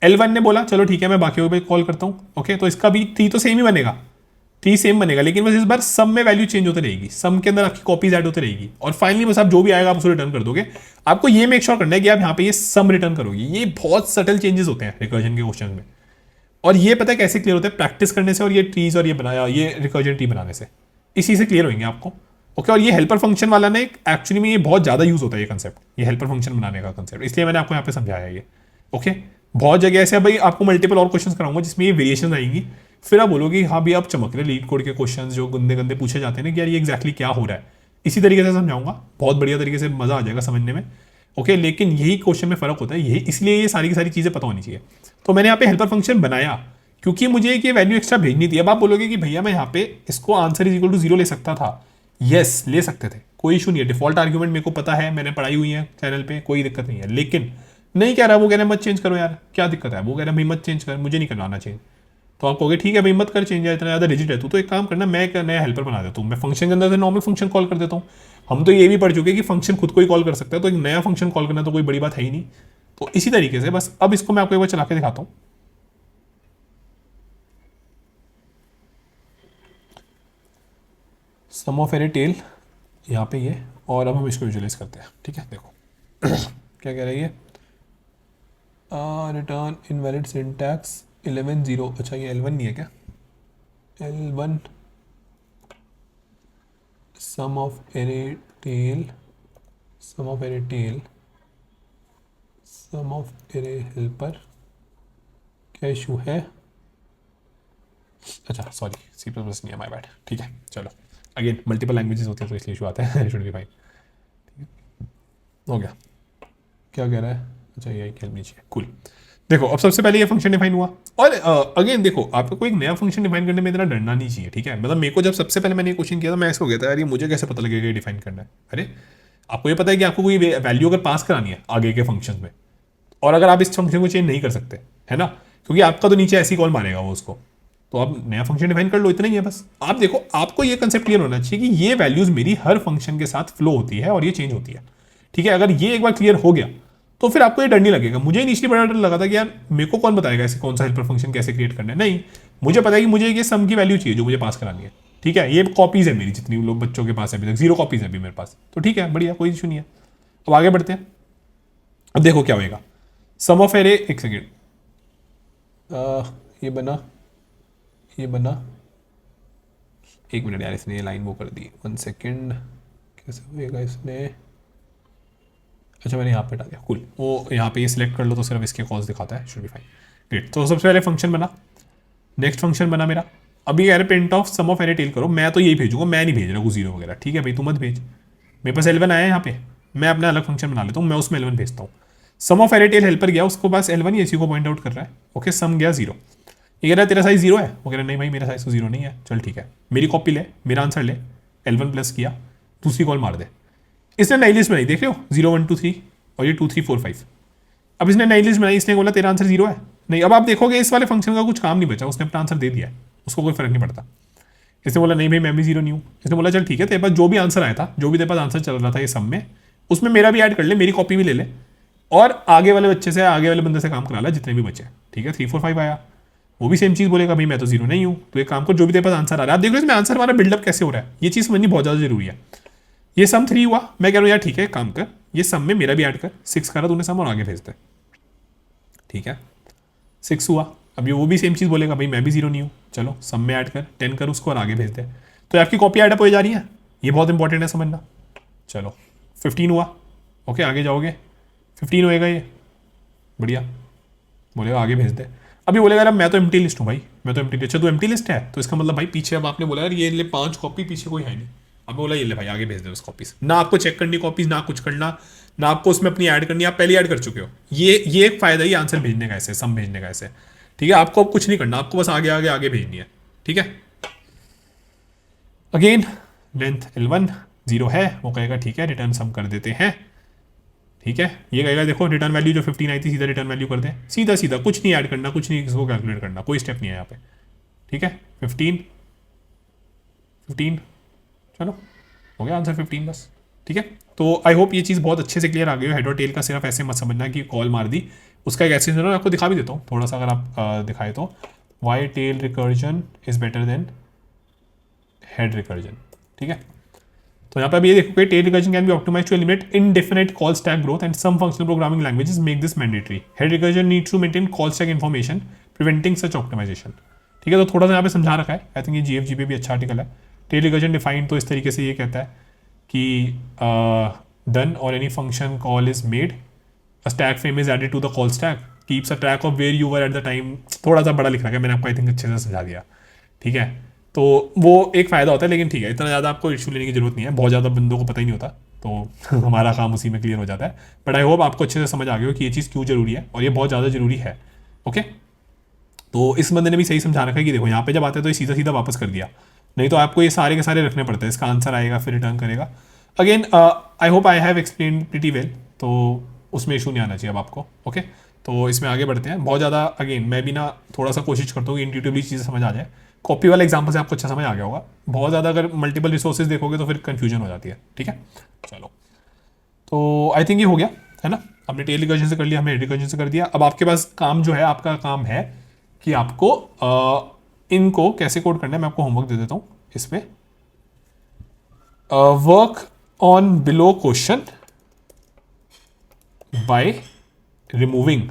L1 ने बोला चलो ठीक है मैं बाकियों पे कॉल करता हूँ, ओके तो इसका भी ट्री तो सेम ही बनेगा, ट्री सेम बनेगा, लेकिन बस इस बार सम में वैल्यू चेंज होती रहेगी, सम के अंदर आपकी कॉपीज ऐड होती रहेगी, और फाइनली बस आप जो भी आएगा आप उसको रिटर्न कर दोगे। आपको ये मेक श्योर करना है कि आप यहाँ पे ये सम रिटर्न करोगे। ये बहुत सटल चेंजेस होते हैं रिकर्जन के क्वेश्चन में, और ये पता है कैसे क्लियर होता है, प्रैक्टिस करने से और ये ट्रीज और ये बनाया ये रिकर्जन ट्री बनाने से, इसी से क्लियर होंगे आपको। ओके और ये हेल्पर फंक्शन वाला ना एक्चुअली में ये बहुत ज़्यादा यूज होता है ये कंसेप्ट, ये हेल्पर फंक्शन बनाने का कंसेप्ट, इसलिए मैंने आपको यहाँ पे समझाया ये। ओके बहुत जगह ऐसे भाई आपको मल्टीपल और क्वेश्चन कराऊंगा जिसमें ये वेरिएशन आएंगी, फिर आप बोलोगे हाँ भाई आप चमक रहे लीड कोड के क्वेश्चन जो गंदे गंदे पूछे जाते हैं ना कि यार ये एक्जैक्टली क्या हो रहा है, इसी तरीके से समझाऊंगा, बहुत बढ़िया तरीके से मजा आ जाएगा समझने में। ओके लेकिन यही क्वेश्चन में फर्क होता है, यही इसलिए ये सारी की सारी चीज़ें पता होनी चाहिए। तो मैंने यहाँ पे हेल्पर फंक्शन बनाया क्योंकि मुझे एक ये वैल्यू एक्स्ट्रा भेजनी थी। अब आप बोलोगे कि भैया मैं यहाँ पे इसको आंसर इज इक्वल टू 0 ले सकता था, यस ले सकते थे, कोई इशू नहीं है, डिफॉल्ट आर्ग्यूमेंट मेरे को पता है, मैंने पढ़ाई हुई है चैनल पे, कोई दिक्कत नहीं है, लेकिन नहीं कह रहा, वो कह रहा है मत चेंज करो यार, क्या दिक्कत है, वो कह रहा है भाई मत चेंज कर, मुझे नहीं करना चेंज। तो आप कहोगे ठीक है भाई मत कर चेंज, इतना ज़्यादा रिजिड है तो एक काम करना, मैं एक नया हेल्पर बना देता हूँ, मैं फंक्शन के अंदर से नॉर्मल फंक्शन कॉल कर देता हूँ। हम तो ये भी पढ़ चुके हैं कि फंक्शन खुद को ही कॉल कर सकता है, तो एक नया फंक्शन कॉल करना तो कोई बड़ी बात है ही नहीं। तो इसी तरीके से बस अब इसको मैं आपको एक बार चला के दिखाता हूँ। सम ऑफ एरे टेल यहाँ पे ये, और अब हम इसको विजुअलाइज करते हैं। ठीक है देखो क्या कह रही है, रिटर्न इनवैलिड सिंटैक्स 11 0, अच्छा ये L1 नहीं है क्या, L1 sum of array tail, sum of array tail, sum of array helper, क्या इशू है, अच्छा सॉरी C++ नहीं है, माय बैड। ठीक है चलो अगेन मल्टीपल लैंग्वेजेस होते हैं तो इसलिए इशू आता है शुड बी फाइन। हो गया, क्या कह रहा है, अच्छा ये हेल्प नहीं चाहिए, कूल। देखो अब सबसे पहले ये फंक्शन डिफाइन हुआ, और अगेन देखो आपको कोई एक नया फंक्शन डिफाइन करने में इतना डरना नहीं चाहिए। ठीक है मतलब मेरे को जब सबसे पहले मैंने ये क्वेश्चन किया था मैं ऐसा हो गया था यार ये मुझे कैसे पता लगेगा ये डिफाइन करना है। अरे आपको ये पता है कि आपको कोई वैल्यू अगर पास करानी है आगे के फंक्शन में, और अगर आप इस फंक्शन को चेंज नहीं कर सकते है ना, क्योंकि आपका तो नीचे ऐसी कॉल मारेगा वो उसको, तो आप नया फंक्शन डिफाइन कर लो, इतना ही है बस। आप देखो आपको ये कंसेप्ट क्लियर होना चाहिए कि ये वैल्यूज मेरी हर फंक्शन के साथ फ्लो होती है और ये चेंज होती है। ठीक है अगर ये एक बार क्लियर हो गया तो फिर आपको ये डर नहीं लगेगा। मुझे इनिशियली बड़ा डर लगा था कि यार मेरे को कौन बताएगा ऐसे कौन सा हेल्पर फंक्शन कैसे क्रिएट करना है, नहीं मुझे पता है कि मुझे ये सम की वैल्यू चाहिए जो मुझे पास करानी है। ठीक है ये कॉपीज है मेरी जितनी लोग बच्चों के पास है अभी तक 0 कॉपीज है अभी मेरे पास, तो ठीक है बढ़िया कोई इशू नहीं है। अब आगे बढ़ते हैं, अब देखो क्या होएगा, सम ऑफ एरे, एक सेकेंड ये बना, ये बना, एक मिनट यार इसने ये लाइन वो कर दी, 1 सेकेंड, कैसे होएगा इसने, अच्छा मैंने यहाँ पे डाल दिया, कूल वो यहाँ पे ये सिलेक्ट कर लो तो सिर्फ इसके कॉल्स दिखाता है, शुड बी फाइन ग्रेट। तो सबसे पहले फंक्शन बना, नेक्स्ट फंक्शन बना मेरा, अभी कह रहे print of sum of array tail करो, मैं तो यही भेजूंगा, मैं नहीं भेज रहा हूँ 0 वगैरह। ठीक है भाई तू मत भेज, मेरे पास L1 आया यहाँ पे, मैं अपना अलग फंक्शन बना लेता हूँ, मैं उसमें L1 भेजता हूँ। सम ऑफ एरे टेल हेल्पर गया उसको पास L1 ही इसी को पॉइंट आउट कर रहा है, ओके सम गया 0, ये कह रहा है तेरा साइज 0 है, वो कह रहा नहीं भाई मेरा साइज तो 0 नहीं है, चल ठीक है मेरी कॉपी ले, मेरा आंसर ले, L1 प्लस किया, दूसरी कॉल मार दे, इसने नई लिस्ट बनाई, देख रहे हो 0 1 2 3 और ये 2 3 4 5, अब इसने नई लिस्ट बनाई, इसने बोला तेरा आंसर 0 है, नहीं अब आप देखोगे इस वाले फंक्शन का कुछ काम नहीं बचा, उसने अपना आंसर दे दिया है, उसको कोई फर्क नहीं पड़ता। इसने बोला नहीं भाई मैं भी 0 नहीं हूँ, इसने बोला चल ठीक है तेरे पास जो भी आंसर आया था, जो भी तेरे पास आंसर चल रहा था ये सब में, उसमें मेरा भी ऐड कर ले, मेरी कॉपी भी ले ले, और आगे वाले बच्चे से आगे वाले बंदे से काम करा ला जितने भी बच्चे। ठीक है 3 4 5 आया, वो भी सेम चीज़ बोलेगा भाई मैं तो 0 नहीं हूँ, तो एक काम कर जो भी तेरे पास आंसर आ रहा है, आप देख लो इसमें आंसर हमारा बिल्डअप कैसे हो रहा है, ये चीज़ समझनी बहुत ज़्यादा जरूरी है। ये सम 3 हुआ, मैं कह रहा हूँ यार ठीक है काम कर, ये सम में मेरा भी ऐड कर, 6 करा तूने सम और आगे भेज दे। ठीक है 6 हुआ, अब ये वो भी सेम चीज़ बोलेगा भाई मैं भी 0 नहीं हूँ, चलो सम में ऐड कर 10 कर उसको और आगे भेज दे, तो आपकी कॉपी ऐडअप हो जा रही है, ये बहुत इंपॉर्टेंट है समझना। चलो 15 हुआ, ओके आगे जाओगे 15 होएगा ये, बढ़िया, बोलेगा आगे भेज दे, अभी बोलेगा यार मैं तो एम्प्टी लिस्ट हूँ भाई, मैं तो एम्प्टी लिस्ट, तो एम्प्टी लिस्ट है तो इसका मतलब भाई पीछे, अब आपने बोला यार ये ले 5 कॉपी, पीछे कोई है नहीं, अब बोला ये ले भाई आगे भेज दे उस कॉपीज, ना आपको चेक करनी कॉपीज, ना कुछ करना, ना आपको उसमें अपनी ऐड करनी, आप पहले ऐड कर चुके हो, ये एक फायदा ही आंसर भेजने का ऐसे, सम भेजने का ऐसे। ठीक है आपको अब कुछ नहीं करना, आपको बस आगे आगे आगे भेजनी है। ठीक है अगेन लेंथ L1 0 है, वो कहेगा ठीक है रिटर्न सम कर देते हैं। ठीक है ये कहेगा देखो रिटर्न वैल्यू जो 15 आई थी सीधा रिटर्न वैल्यू कर दे, सीधा सीधा कुछ नहीं ऐड करना, कुछ नहीं इसको कैलकुलेट करना, कोई स्टेप नहीं है यहाँ पे। ठीक है 15 15 चलो हो गया आंसर 15 बस। ठीक है, तो आई होप ये चीज़ बहुत अच्छे से क्लियर आ गई हो। हेड और टेल का सिर्फ ऐसे मत समझना कि कॉल मार दी। उसका एक ऐसे मैं आपको दिखा भी देता हूँ थोड़ा सा, अगर आप दिखाए तो why tail recursion is better than head recursion. ठीक है, तो यहाँ पे अब ये देखो कि tail recursion can be optimised to eliminate indefinite call stack growth and some functional programming languages make this mandatory. Head recursion needs to maintain call stack information preventing such optimisation. ठीक है, तो थोड़ा सा यहाँ पे समझा रखा है। आई थिंक ये जीएफजी पे भी अच्छा आर्टिकल है। टेल रिकर्जन डिफाइंड तो इस तरीके से ये कहता है कि done or any function call is made, a stack frame is added to the call stack, keeps a track of where you were at the time। थोड़ा सा बड़ा लिख रखा है, मैंने आपको आई थिंक अच्छे से समझा दिया। ठीक है, तो वो एक फ़ायदा होता है, लेकिन ठीक है इतना ज़्यादा आपको इशू लेने की जरूरत नहीं है, बहुत ज़्यादा बंदों को पता ही नहीं होता, तो हमारा काम उसी में क्लियर हो जाता है। बट आई होप आपको अच्छे से समझ आ गया हो कि ये चीज़ क्यों जरूरी है, और ये बहुत ज़्यादा जरूरी है। ओके, तो इस बंदे ने भी सही समझा रखा है कि देखो यहाँ पे जब आते हैं तो ये सीधा सीधा वापस कर दिया, नहीं तो आपको ये सारे के सारे रखने पड़ते हैं। इसका आंसर आएगा फिर रिटर्न करेगा। Again I hope I have explain pretty well, तो उसमें इशू नहीं आना चाहिए अब आपको। ओके, तो इसमें आगे बढ़ते हैं। बहुत ज़्यादा अगेन मैं भी ना थोड़ा सा कोशिश करता हूँ कि इंट्यूटिवली चीज़ें समझ आ जाए। कॉपी वाला एग्जाम्पल से आपको अच्छा समझ आ गया होगा। बहुत ज़्यादा अगर मल्टीपल रिसोर्सेज देखोगे तो फिर कन्फ्यूजन हो जाती है। ठीक है, चलो, तो आई थिंक ये हो गया है ना। आपने टेल रिकर्जन से कर लिया, हमने हेड रिकर्जन से कर दिया। अब आपके पास काम जो है, आपका काम है कि आपको इनको कैसे कोड करना है। मैं आपको होमवर्क दे देता हूँ इस पर। Work on below question by removing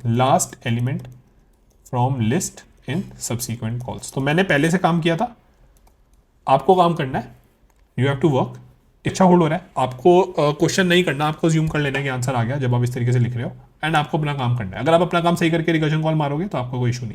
last element from list in subsequent calls. तो मैंने पहले से काम किया था, आपको काम करना है। You have to work. अच्छा होल्ड हो रहा है, आपको क्वेश्चन नहीं करना, आपको ज्यूम कर लेना कि आंसर आ गया जब आप इस तरीके से लिख रहे हो, एंड आपको अपना काम करना है। अगर आप अपना काम सही करके रिकर्जन कॉल मारोगे तो आपको कोई इशू नहीं है।